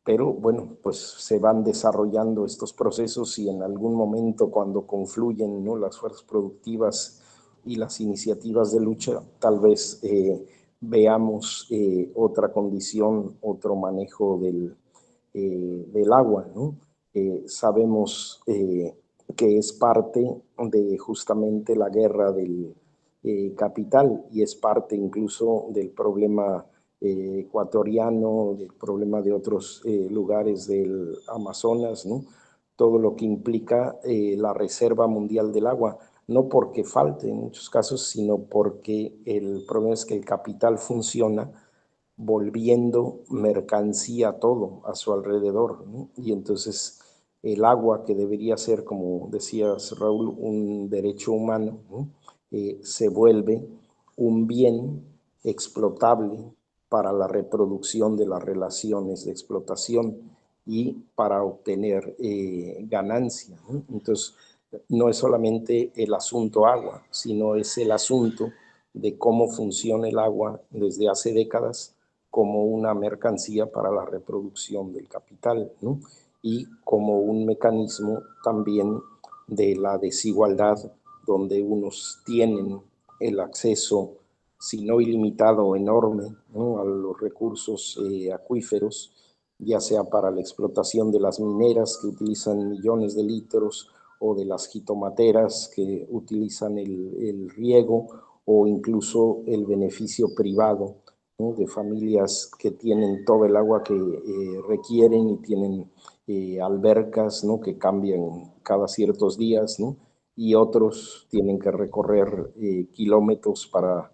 Pero bueno, pues se van desarrollando estos procesos y en algún momento cuando confluyen, ¿no?, las fuerzas productivas y las iniciativas de lucha, tal vez veamos otra condición, otro manejo del agua, ¿no? Sabemos que es parte de justamente la guerra del capital y es parte incluso del problema ecuatoriano, del problema de otros lugares del Amazonas, ¿no? Todo lo que implica la Reserva Mundial del Agua, no porque falte en muchos casos, sino porque el problema es que el capital funciona volviendo mercancía todo a su alrededor, ¿no? Y entonces el agua, que debería ser, como decías Raúl, un derecho humano, ¿no?, se vuelve un bien explotable para la reproducción de las relaciones de explotación y para obtener ganancia, ¿no? Entonces, no es solamente el asunto agua, sino es el asunto de cómo funciona el agua desde hace décadas como una mercancía para la reproducción del capital, ¿no?, y como un mecanismo también de la desigualdad, donde unos tienen el acceso, si no ilimitado, enorme, ¿no?, a los recursos acuíferos, ya sea para la explotación de las mineras que utilizan millones de litros o de las jitomateras que utilizan el riego o incluso el beneficio privado, ¿no?, de familias que tienen todo el agua que requieren y tienen albercas, ¿no?, que cambian cada ciertos días, ¿no?, y otros tienen que recorrer kilómetros para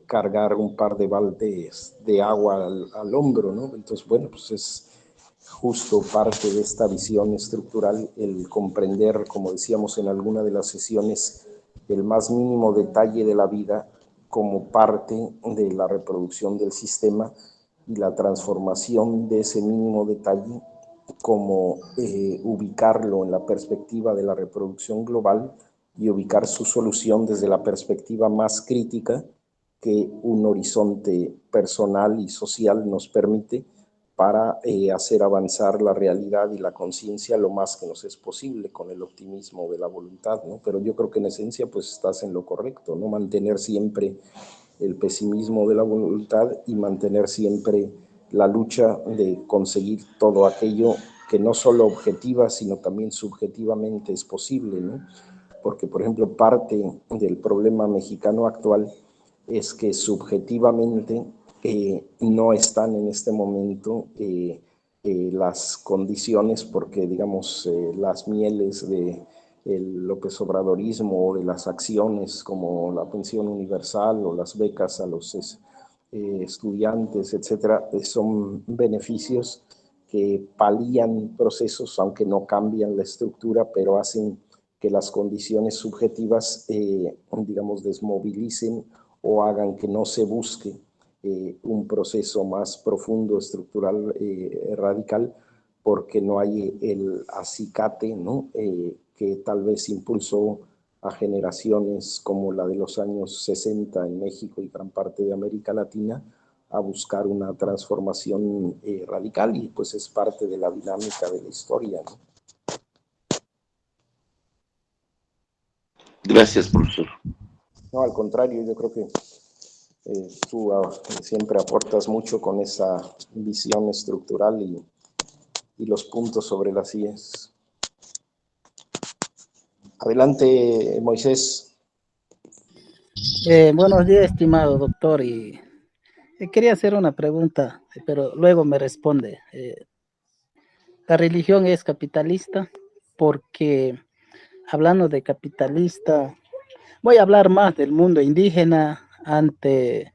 cargar un par de baldes de agua al hombro, ¿no? Entonces, bueno, pues es justo parte de esta visión estructural el comprender, como decíamos en alguna de las sesiones, el más mínimo detalle de la vida como parte de la reproducción del sistema y la transformación de ese mínimo detalle como ubicarlo en la perspectiva de la reproducción global y ubicar su solución desde la perspectiva más crítica que un horizonte personal y social nos permite para hacer avanzar la realidad y la conciencia lo más que nos es posible con el optimismo de la voluntad, ¿no? Pero yo creo que en esencia pues estás en lo correcto, ¿no? Mantener siempre el pesimismo de la voluntad y mantener siempre la lucha de conseguir todo aquello que no solo objetiva, sino también subjetivamente es posible, ¿no? Porque, por ejemplo, parte del problema mexicano actual es que subjetivamente no están en este momento las condiciones porque, digamos, las mieles de el López Obradorismo o de las acciones como la pensión universal o las becas a los estudiantes, etcétera, son beneficios que palían procesos, aunque no cambian la estructura, pero hacen que las condiciones subjetivas, digamos, desmovilicen o hagan que no se busque un proceso más profundo, estructural, radical, porque no hay el acicate, ¿no? Que tal vez impulsó a generaciones como la de los años 60 en México y gran parte de América Latina a buscar una transformación radical y pues es parte de la dinámica de la historia, ¿no? Gracias, profesor. No, al contrario, yo creo que tú siempre aportas mucho con esa visión estructural y los puntos sobre las IES. Adelante, Moisés. Buenos días, estimado doctor. Y quería hacer una pregunta, pero luego me responde. La religión es capitalista porque, hablando de capitalista, voy a hablar más del mundo indígena ante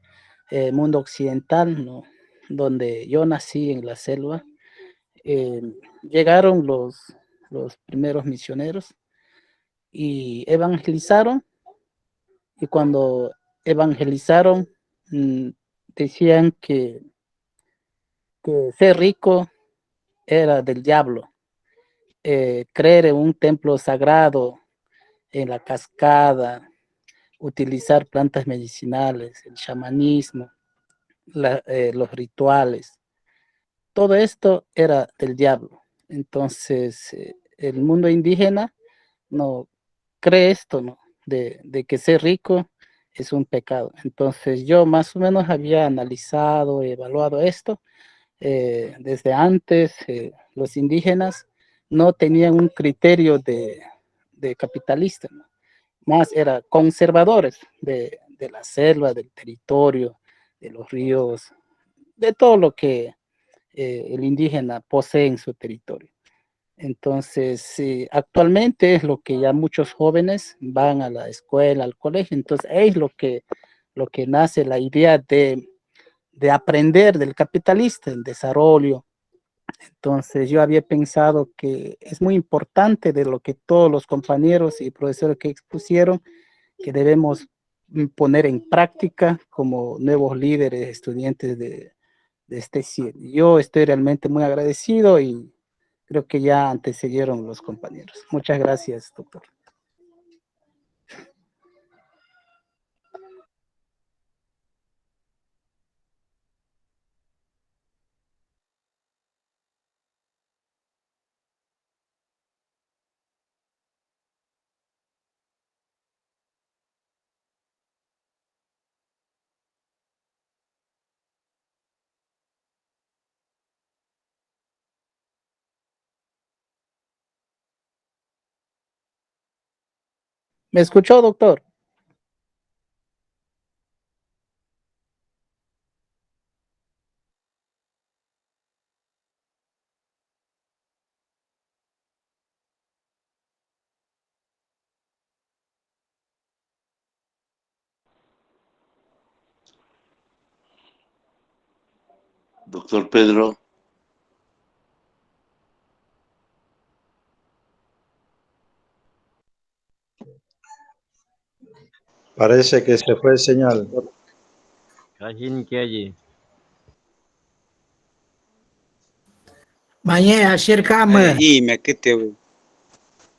el mundo occidental, ¿no? Donde yo nací en la selva. Eh, Llegaron los primeros misioneros y evangelizaron, y cuando evangelizaron, mm, decían que ser rico era del diablo. Creer en un templo sagrado, en la cascada, utilizar plantas medicinales, el chamanismo, los rituales, todo esto era del diablo. Entonces, el mundo indígena no cree esto, ¿no? De que ser rico es un pecado. Entonces, yo más o menos había analizado, evaluado esto. Desde antes, los indígenas no tenían un criterio de capitalista, ¿no? Más era conservadores de la selva, del territorio, de los ríos, de todo lo que el indígena posee en su territorio. Entonces, sí, actualmente es lo que ya muchos jóvenes van a la escuela, al colegio, entonces es lo que nace la idea de aprender del capitalista, el desarrollo. Entonces yo había pensado que es muy importante de lo que todos los compañeros y profesores que expusieron, que debemos poner en práctica como nuevos líderes, estudiantes de este CIE. Yo estoy realmente muy agradecido y creo que ya antecedieron los compañeros. Muchas gracias, doctor. ¿Me escuchó, doctor? Doctor Pedro. Parece que se fue señal. Mañana shirkama.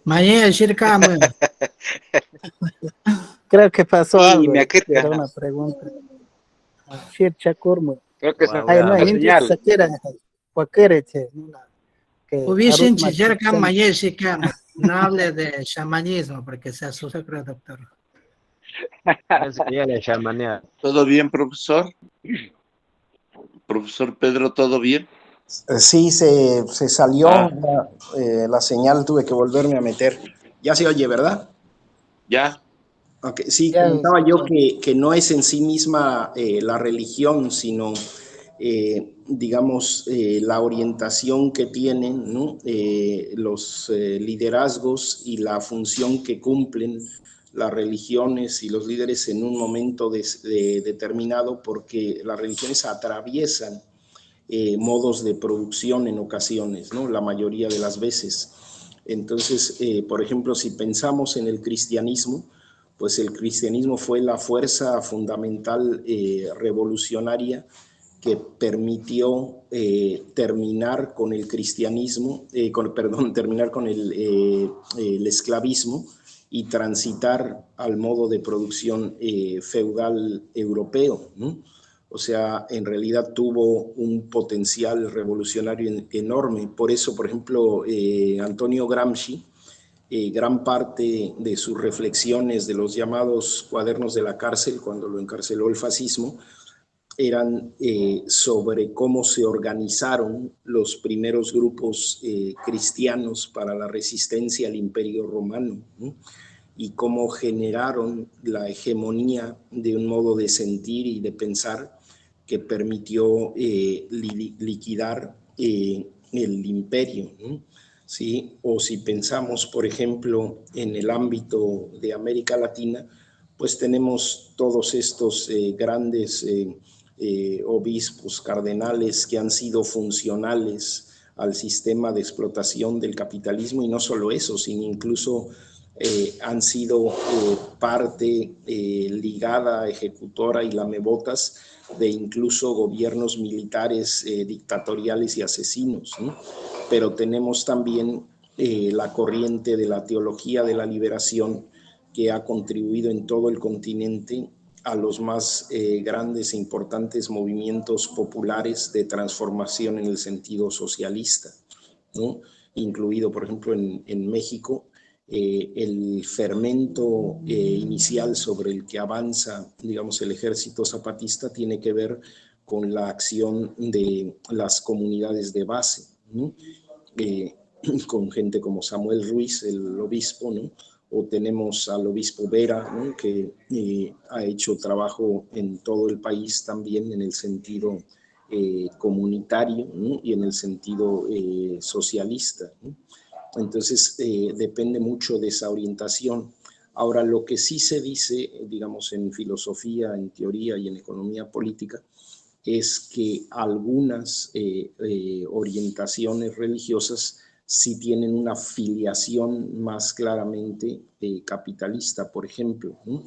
Mañana shirkama. Creo que pasó algo. Era una pregunta. Shircha Kurmu. Ay, no, inti sakira. Cualquiera, que Ubishin shirkama mañana shirkama. No hable de chamanismo porque se asusta, creo, doctor. ¿Todo bien, profesor? Profesor Pedro, ¿todo bien? Sí, se salió la señal, tuve que volverme a meter. Ya se oye, ¿verdad? Ya. Okay. Sí, Ya, comentaba yo que no es en sí misma la religión, sino, digamos, la orientación que tienen, ¿no? Los liderazgos y la función que cumplen las religiones y los líderes en un momento determinado, porque las religiones atraviesan modos de producción en ocasiones, ¿no? La mayoría de las veces. Entonces, por ejemplo, si pensamos en el cristianismo, pues el cristianismo fue la fuerza fundamental revolucionaria que permitió terminar con el cristianismo, terminar con el esclavismo y transitar al modo de producción feudal europeo, ¿no? O sea, en realidad tuvo un potencial revolucionario enorme. Por eso, por ejemplo, Antonio Gramsci, gran parte de sus reflexiones de los llamados cuadernos de la cárcel, cuando lo encarceló el fascismo, eran sobre cómo se organizaron los primeros grupos cristianos para la resistencia al Imperio Romano, ¿no? Y cómo generaron la hegemonía de un modo de sentir y de pensar que permitió liquidar el imperio, ¿no? ¿Sí? O si pensamos, por ejemplo, en el ámbito de América Latina, pues tenemos todos estos grandes obispos, cardenales que han sido funcionales al sistema de explotación del capitalismo, y no solo eso, sino incluso han sido parte ligada, ejecutora y lamebotas de incluso gobiernos militares dictatoriales y asesinos, ¿no? Pero tenemos también la corriente de la teología de la liberación que ha contribuido en todo el continente a los más grandes e importantes movimientos populares de transformación en el sentido socialista, ¿no? Incluido, por ejemplo, en México, el fermento inicial sobre el que avanza, digamos, el ejército zapatista tiene que ver con la acción de las comunidades de base, ¿no? Con gente como Samuel Ruiz, el obispo, ¿no? O tenemos al obispo Vera, ¿no? Que ha hecho trabajo en todo el país también en el sentido comunitario, ¿no? Y en el sentido socialista, ¿no? Entonces, depende mucho de esa orientación. Ahora, lo que sí se dice, digamos, en filosofía, en teoría y en economía política, es que algunas orientaciones religiosas sí tienen una filiación más claramente capitalista. Por ejemplo, ¿no?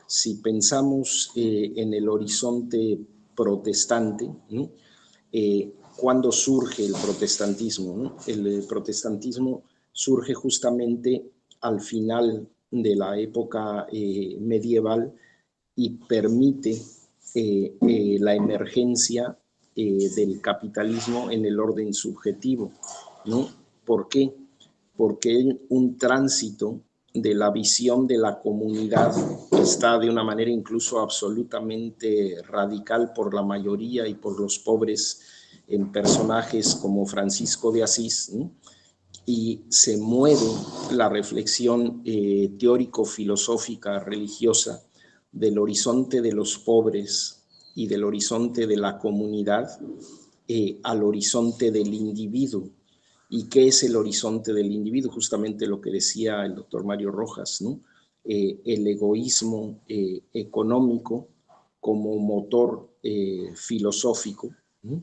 Si pensamos en el horizonte protestante, ¿no? ¿Cuándo surge el protestantismo, ¿no? El protestantismo surge justamente al final de la época medieval y permite la emergencia del capitalismo en el orden subjetivo, ¿no? ¿Por qué? Porque hay un tránsito de la visión de la comunidad que está de una manera incluso absolutamente radical por la mayoría y por los pobres en personajes como Francisco de Asís, ¿no? Y se mueve la reflexión teórico-filosófica religiosa del horizonte de los pobres y del horizonte de la comunidad al horizonte del individuo. ¿Y qué es el horizonte del individuo? Justamente lo que decía el doctor Mario Rojas, ¿no? El egoísmo económico como motor filosófico, ¿no?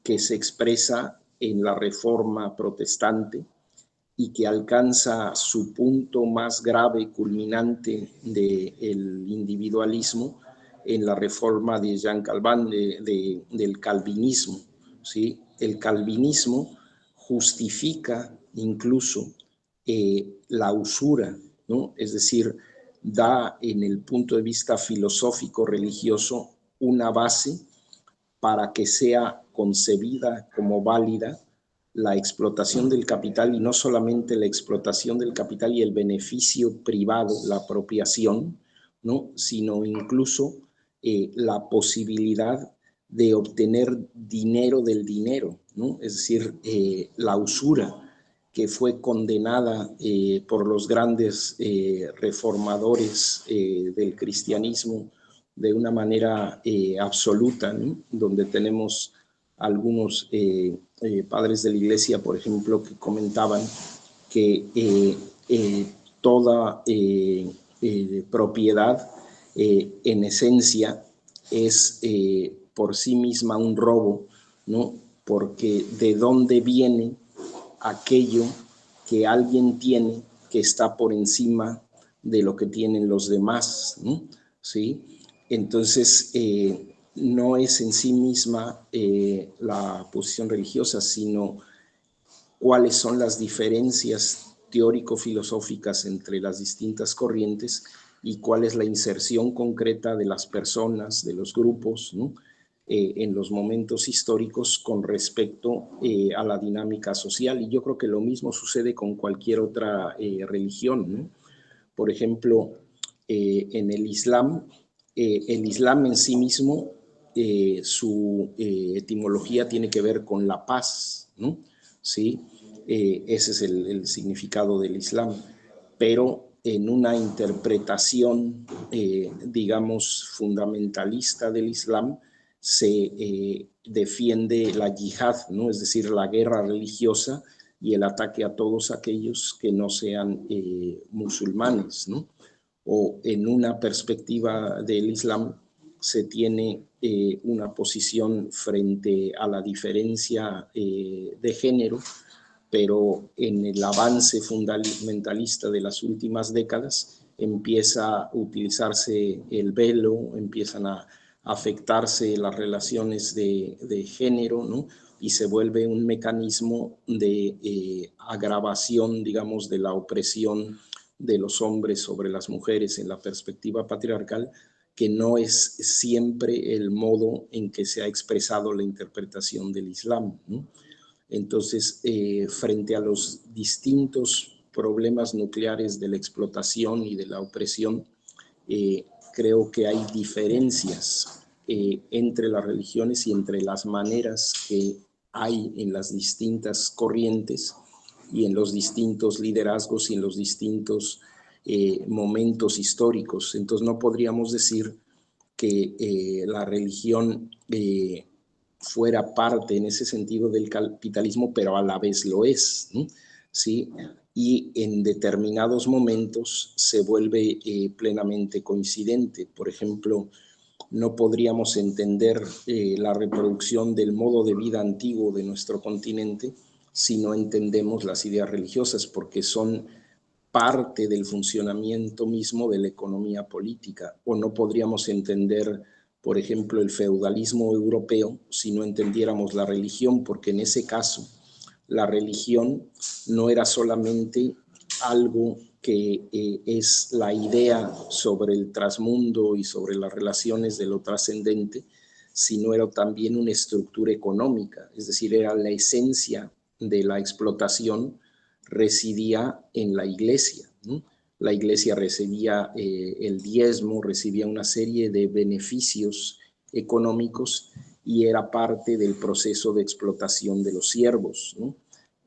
que se expresa en la Reforma Protestante y que alcanza su punto más grave, culminante del individualismo en la Reforma de Jean Calvin, del calvinismo, ¿sí? El calvinismo justifica incluso la usura, ¿no? Es decir, da en el punto de vista filosófico religioso una base para que sea concebida como válida la explotación del capital, y no solamente la explotación del capital y el beneficio privado, la apropiación, ¿no? Sino incluso la posibilidad de obtener dinero del dinero, ¿no? Es decir, la usura, que fue condenada por los grandes reformadores del cristianismo de una manera absoluta, ¿no? Donde tenemos algunos padres de la iglesia, por ejemplo, que comentaban que toda propiedad en esencia es por sí misma un robo, ¿no? Porque de dónde viene aquello que alguien tiene que está por encima de lo que tienen los demás, ¿no? ¿Sí? Entonces, no es en sí misma la posición religiosa, sino cuáles son las diferencias teórico-filosóficas entre las distintas corrientes y cuál es la inserción concreta de las personas, de los grupos, ¿no? En los momentos históricos con respecto a la dinámica social. Y yo creo que lo mismo sucede con cualquier otra religión, ¿no? Por ejemplo, en el Islam en sí mismo, su etimología tiene que ver con la paz, ¿no? ¿Sí? Ese es el significado del Islam, pero en una interpretación, digamos, fundamentalista del Islam, se defiende la yihad, ¿no? Es decir, la guerra religiosa y el ataque a todos aquellos que no sean musulmanes, ¿no? O en una perspectiva del Islam se tiene una posición frente a la diferencia de género, pero en el avance fundamentalista de las últimas décadas empieza a utilizarse el velo, empiezan a afectarse las relaciones de género, ¿no? Y se vuelve un mecanismo de agravación, digamos, de la opresión de los hombres sobre las mujeres en la perspectiva patriarcal, que no es siempre el modo en que se ha expresado la interpretación del Islam, ¿no? Entonces, frente a los distintos problemas nucleares de la explotación y de la opresión, creo que hay diferencias entre las religiones y entre las maneras que hay en las distintas corrientes y en los distintos liderazgos y en los distintos momentos históricos. Entonces no podríamos decir que la religión fuera parte en ese sentido del capitalismo, pero a la vez lo es, ¿no? ¿Sí? Y en determinados momentos se vuelve plenamente coincidente. Por ejemplo, no podríamos entender la reproducción del modo de vida antiguo de nuestro continente si no entendemos las ideas religiosas, porque son parte del funcionamiento mismo de la economía política. O no podríamos entender, por ejemplo, el feudalismo europeo si no entendiéramos la religión, porque en ese caso la religión no era solamente algo que es la idea sobre el trasmundo y sobre las relaciones de lo trascendente, sino era también una estructura económica, es decir, era la esencia de la explotación, residía en la iglesia, ¿no? La iglesia recibía el diezmo, recibía una serie de beneficios económicos y era parte del proceso de explotación de los siervos, ¿no?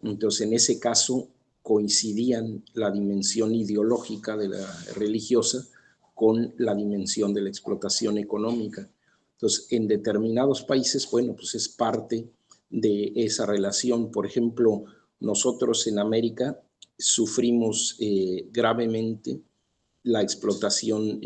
Entonces, en ese caso, coincidían la dimensión ideológica de la religiosa con la dimensión de la explotación económica. Entonces, en determinados países, bueno, pues es parte de esa relación. Por ejemplo, nosotros en América sufrimos gravemente la explotación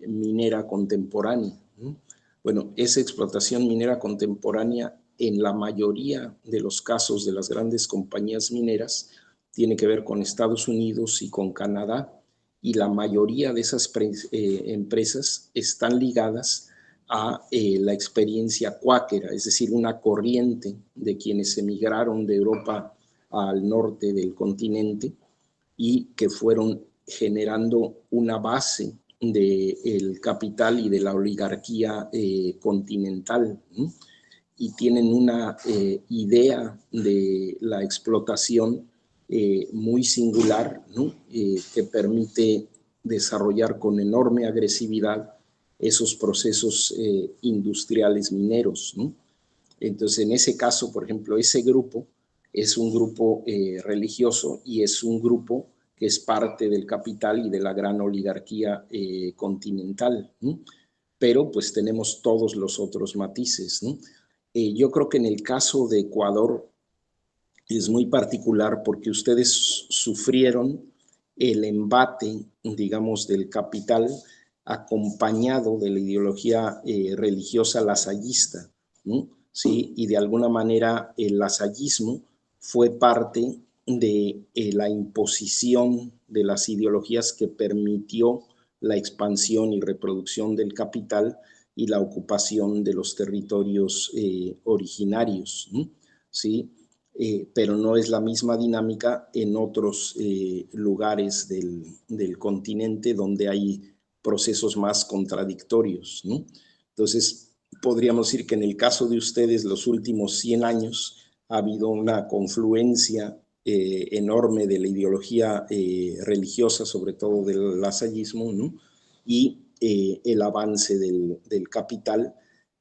minera contemporánea, ¿no? Bueno, esa explotación minera contemporánea en la mayoría de los casos de las grandes compañías mineras tiene que ver con Estados Unidos y con Canadá, y la mayoría de esas empresas están ligadas a la experiencia cuáquera, es decir, una corriente de quienes emigraron de Europa al norte del continente y que fueron generando una base del capital y de la oligarquía continental, ¿no? Y tienen una idea de la explotación muy singular, ¿no? Que permite desarrollar con enorme agresividad esos procesos industriales mineros, ¿no? Entonces, en ese caso, por ejemplo, ese grupo es un grupo religioso y es un grupo que es parte del capital y de la gran oligarquía continental, ¿no? Pero pues tenemos todos los otros matices, ¿no? Yo creo que en el caso de Ecuador es muy particular porque ustedes sufrieron el embate, digamos, del capital acompañado de la ideología religiosa lasallista, ¿no? ¿Sí? Y de alguna manera el lasallismo fue parte de la imposición de las ideologías que permitió la expansión y reproducción del capital y la ocupación de los territorios originarios, ¿no? ¿Sí? Pero no es la misma dinámica en otros lugares del continente donde hay procesos más contradictorios, ¿no? Entonces, podríamos decir que en el caso de ustedes, los últimos 100 años ha habido una confluencia enorme de la ideología religiosa, sobre todo del lasallismo, ¿no? Y el avance del capital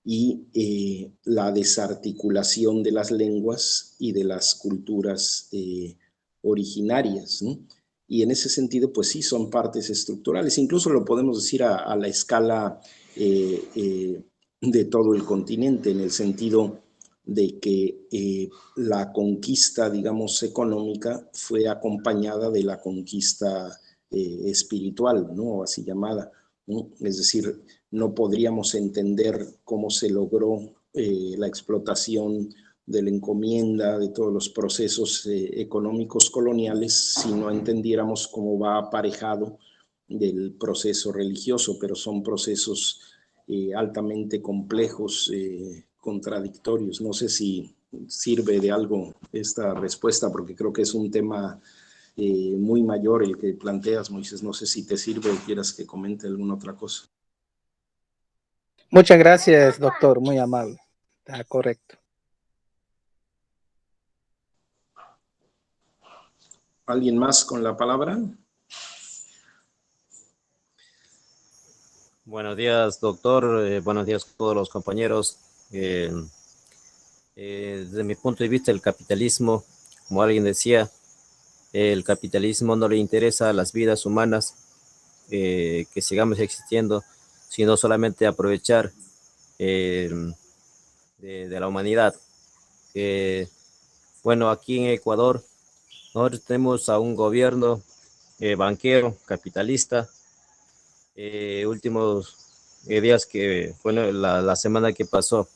y la desarticulación de las lenguas y de las culturas originarias, ¿no? Y en ese sentido, pues sí, son partes estructurales. Incluso lo podemos decir a la escala de todo el continente, en el sentido de que la conquista, digamos, económica fue acompañada de la conquista espiritual, ¿no? Así llamada, ¿no? Es decir, no podríamos entender cómo se logró la explotación de la encomienda, de todos los procesos económicos coloniales, si no entendiéramos cómo va aparejado del proceso religioso, pero son procesos altamente complejos, contradictorios. No sé si sirve de algo esta respuesta, porque creo que es un tema muy mayor el que planteas, Moisés. No sé si te sirve o quieras que comente alguna otra cosa. Muchas gracias, doctor, muy amable. Está correcto. ¿Alguien más con la palabra? Buenos días, doctor. Buenos días a todos los compañeros. Desde mi punto de vista, el capitalismo, como alguien decía, el capitalismo no le interesa a las vidas humanas que sigamos existiendo, sino solamente aprovechar de la humanidad. Bueno, aquí en Ecuador, nosotros tenemos a un gobierno banquero, capitalista. Últimos días que, bueno, la semana que pasó,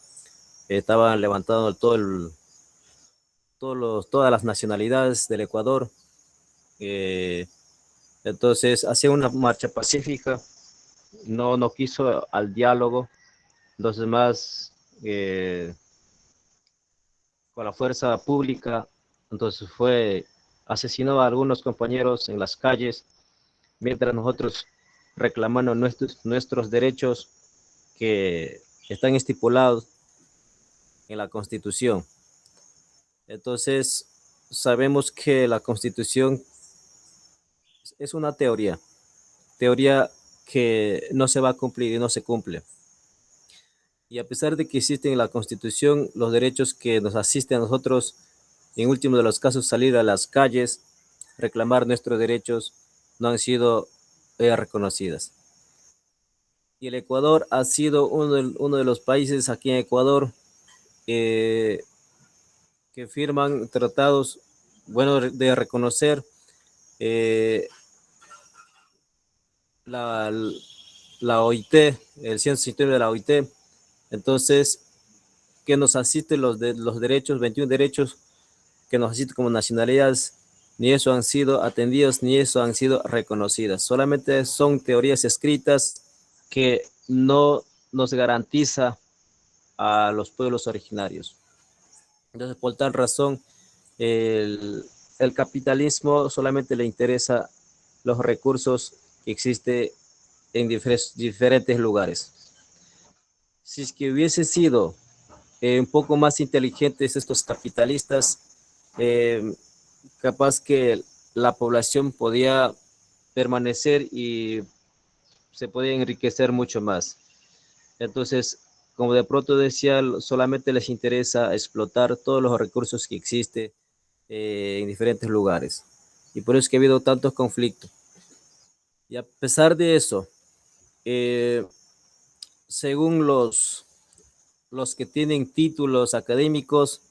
estaban levantando todas las nacionalidades del Ecuador. Entonces, hacía una marcha pacífica, no quiso al diálogo, entonces más con la fuerza pública, entonces asesinó a algunos compañeros en las calles, mientras nosotros reclamando nuestros derechos que están estipulados en la Constitución. Entonces, sabemos que la Constitución es una teoría que no se va a cumplir y no se cumple. Y a pesar de que existen en la Constitución los derechos que nos asisten a nosotros, en último de los casos, salir a las calles, reclamar nuestros derechos, no han sido reconocidas. Y el Ecuador ha sido uno de los países aquí en Ecuador que firman tratados, bueno, de reconocer la OIT, el 161 de la OIT. Entonces, que nos asisten los derechos, 21 derechos que nos asisten como nacionalidades, ni eso han sido atendidos, ni eso han sido reconocidas. Solamente son teorías escritas que no nos garantiza a los pueblos originarios. Entonces, por tal razón, el capitalismo solamente le interesa los recursos que existen en diferentes lugares. Si es que hubiese sido un poco más inteligentes estos capitalistas, capaz que la población podía permanecer y se podía enriquecer mucho más. Entonces, como de pronto decía, solamente les interesa explotar todos los recursos que existen en diferentes lugares. Y por eso es que ha habido tantos conflictos. Y a pesar de eso, según los que tienen títulos académicos,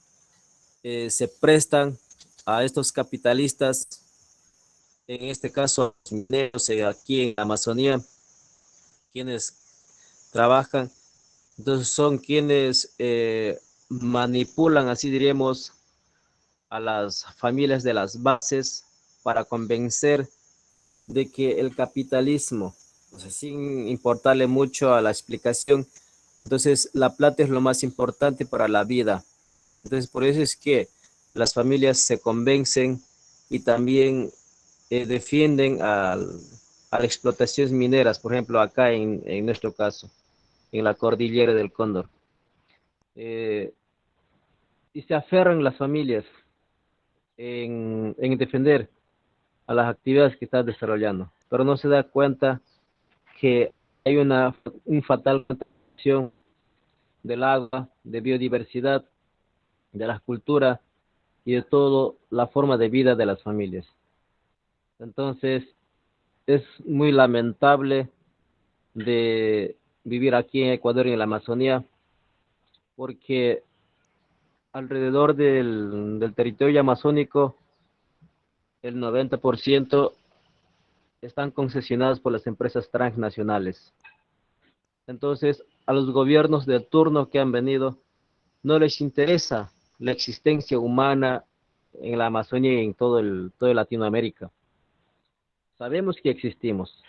se prestan a estos capitalistas, en este caso los mineros aquí en la Amazonía, quienes trabajan. Entonces son quienes manipulan, así diríamos, a las familias de las bases para convencer de que el capitalismo, o sea, sin importarle mucho a la explicación, entonces la plata es lo más importante para la vida. Entonces por eso es que las familias se convencen y también defienden a las explotaciones mineras, por ejemplo acá en nuestro caso, en la cordillera del Cóndor. Y se aferran las familias en defender a las actividades que están desarrollando, pero no se da cuenta que hay un fatal contaminación del agua, de biodiversidad, de la cultura y de toda la forma de vida de las familias. Entonces, es muy lamentable de vivir aquí en Ecuador y en la Amazonía, porque alrededor del territorio amazónico, el 90% están concesionados por las empresas transnacionales. Entonces, a los gobiernos de turno que han venido, no les interesa la existencia humana en la Amazonía y en todo Latinoamérica. Sabemos que existimos,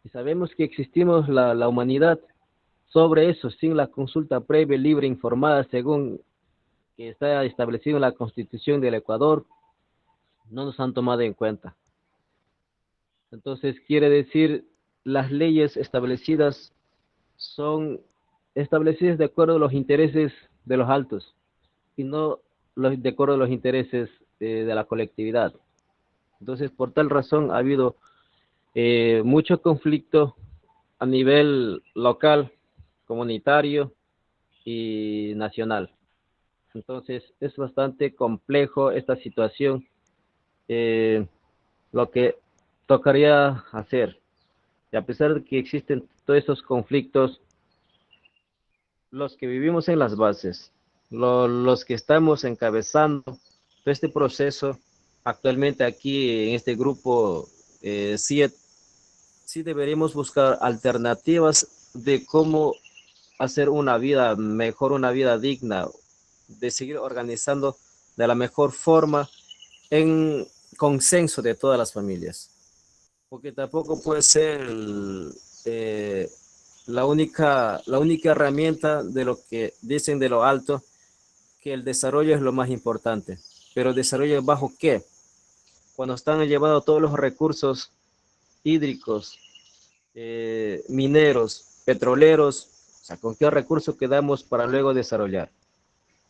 y sabemos que existimos la humanidad. Sobre eso, sin la consulta previa, libre, informada, según que está establecido en la Constitución del Ecuador, no nos han tomado en cuenta. Entonces, quiere decir, las leyes establecidas son establecidas de acuerdo a los intereses de los altos y no de acuerdo a los intereses de la colectividad. Entonces, por tal razón ha habido mucho conflicto a nivel local, comunitario y nacional. Entonces, es bastante complejo esta situación. Lo que tocaría hacer, y a pesar de que existen todos esos conflictos, los que vivimos en las bases, los que estamos encabezando todo este proceso, actualmente aquí en este grupo, sí deberíamos buscar alternativas de cómo hacer una vida mejor, una vida digna, de seguir organizando de la mejor forma en consenso de todas las familias. Porque tampoco puede ser la única herramienta de lo que dicen de lo alto, que el desarrollo es lo más importante. Pero ¿desarrollo bajo qué? Cuando están llevando todos los recursos hídricos, mineros, petroleros, o sea, ¿con qué recursos quedamos para luego desarrollar?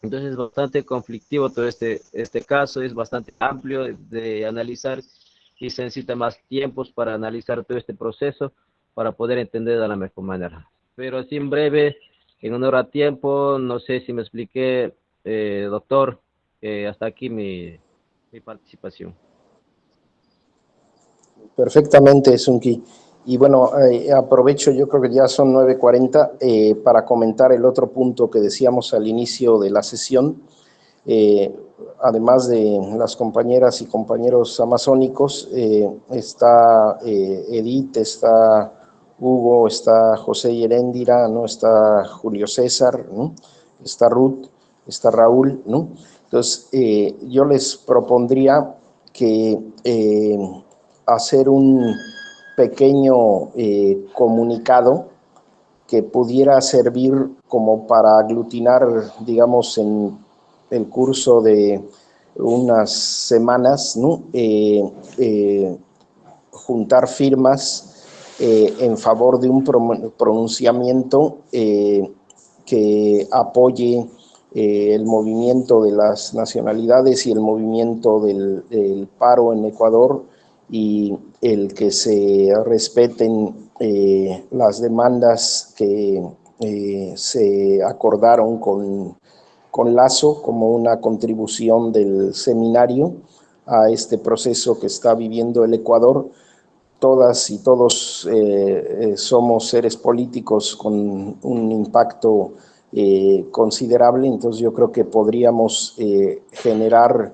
Entonces es bastante conflictivo todo este caso, es bastante amplio de analizar y se necesita más tiempos para analizar todo este proceso para poder entender de la mejor manera. Pero así en breve, en honor a tiempo, no sé si me expliqué, doctor, hasta aquí mi participación. Perfectamente, Sunki. Y bueno, aprovecho, yo creo que ya son 9:40, para comentar el otro punto que decíamos al inicio de la sesión. Además de las compañeras y compañeros amazónicos, está Edith, está Hugo, está José y Heréndira, ¿no? Está Julio César, ¿no? está Ruth, está Raúl, ¿no? Entonces, yo les propondría que hacer un pequeño comunicado que pudiera servir como para aglutinar, digamos, en el curso de unas semanas, ¿no? Juntar firmas en favor de un pronunciamiento que apoye el movimiento de las nacionalidades y el movimiento del paro en Ecuador, y el que se respeten las demandas que se acordaron con Lazo como una contribución del seminario a este proceso que está viviendo el Ecuador. Todas y todos somos seres políticos con un impacto considerable, entonces yo creo que podríamos generar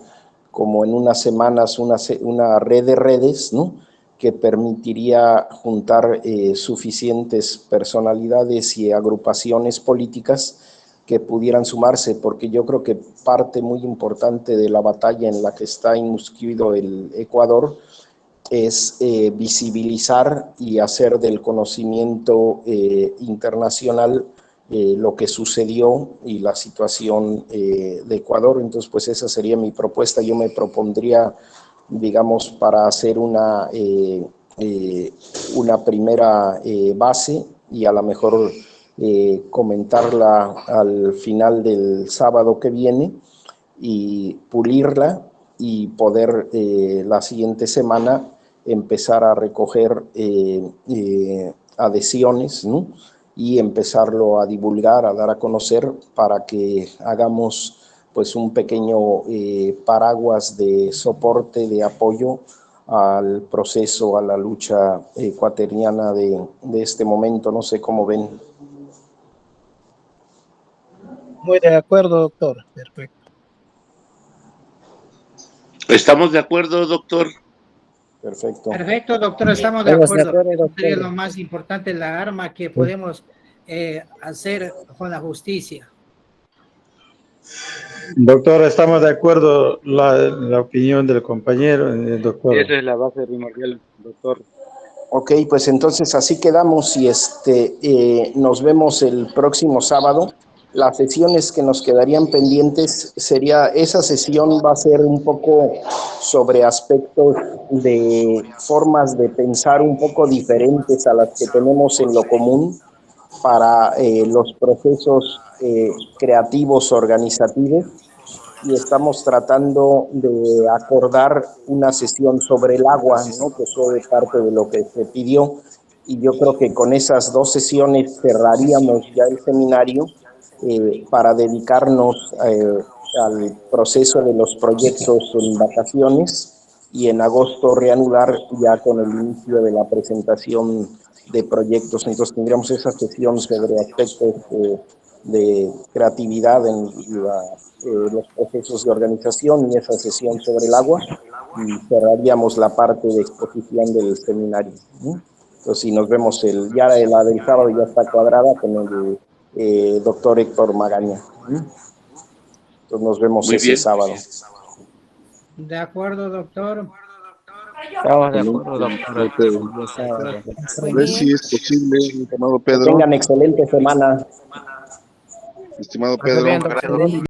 como en unas semanas una red de redes, ¿no?, que permitiría juntar suficientes personalidades y agrupaciones políticas que pudieran sumarse, porque yo creo que parte muy importante de la batalla en la que está inmiscuido el Ecuador es visibilizar y hacer del conocimiento internacional lo que sucedió y la situación de Ecuador. Entonces, pues esa sería mi propuesta. Yo me propondría, digamos, para hacer una primera base y a lo mejor comentarla al final del sábado que viene y pulirla y poder la siguiente semana empezar a recoger adhesiones, ¿no?, y empezarlo a divulgar, a dar a conocer, para que hagamos pues un pequeño paraguas de soporte, de apoyo al proceso, a la lucha ecuatoriana de este momento. No sé cómo ven. Muy de acuerdo, doctor. Perfecto. ¿Estamos de acuerdo, doctor? Perfecto. Perfecto, doctor, estamos de Estamos de acuerdo. acuerdo, doctor. Sería lo más importante, la arma que podemos hacer con la justicia. Doctor, estamos de acuerdo la opinión del compañero, doctor. Esa es la base primordial, doctor. Ok, pues entonces así quedamos y nos vemos el próximo sábado. Las sesiones que nos quedarían pendientes esa sesión va a ser un poco sobre aspectos de formas de pensar un poco diferentes a las que tenemos en lo común para los procesos creativos organizativos, y estamos tratando de acordar una sesión sobre el agua, ¿no?, que fue parte de lo que se pidió, y yo creo que con esas dos sesiones cerraríamos ya el seminario para dedicarnos al proceso de los proyectos en vacaciones, y en agosto reanudar ya con el inicio de la presentación de proyectos. Entonces tendríamos esa sesión sobre aspectos de creatividad en los procesos de organización, y esa sesión sobre el agua, y cerraríamos la parte de exposición del seminario, ¿no? Entonces, si nos vemos ya la del sábado ya está cuadrada con el doctor Héctor Magaña, ¿no? Entonces nos vemos Muy ese bien. sábado. De acuerdo, doctor. Estamos de acuerdo, doctor. A ver si es posible, mi estimado Que Pedro. tengan excelente semana. Estimado Muy bien, Pedro. doctor.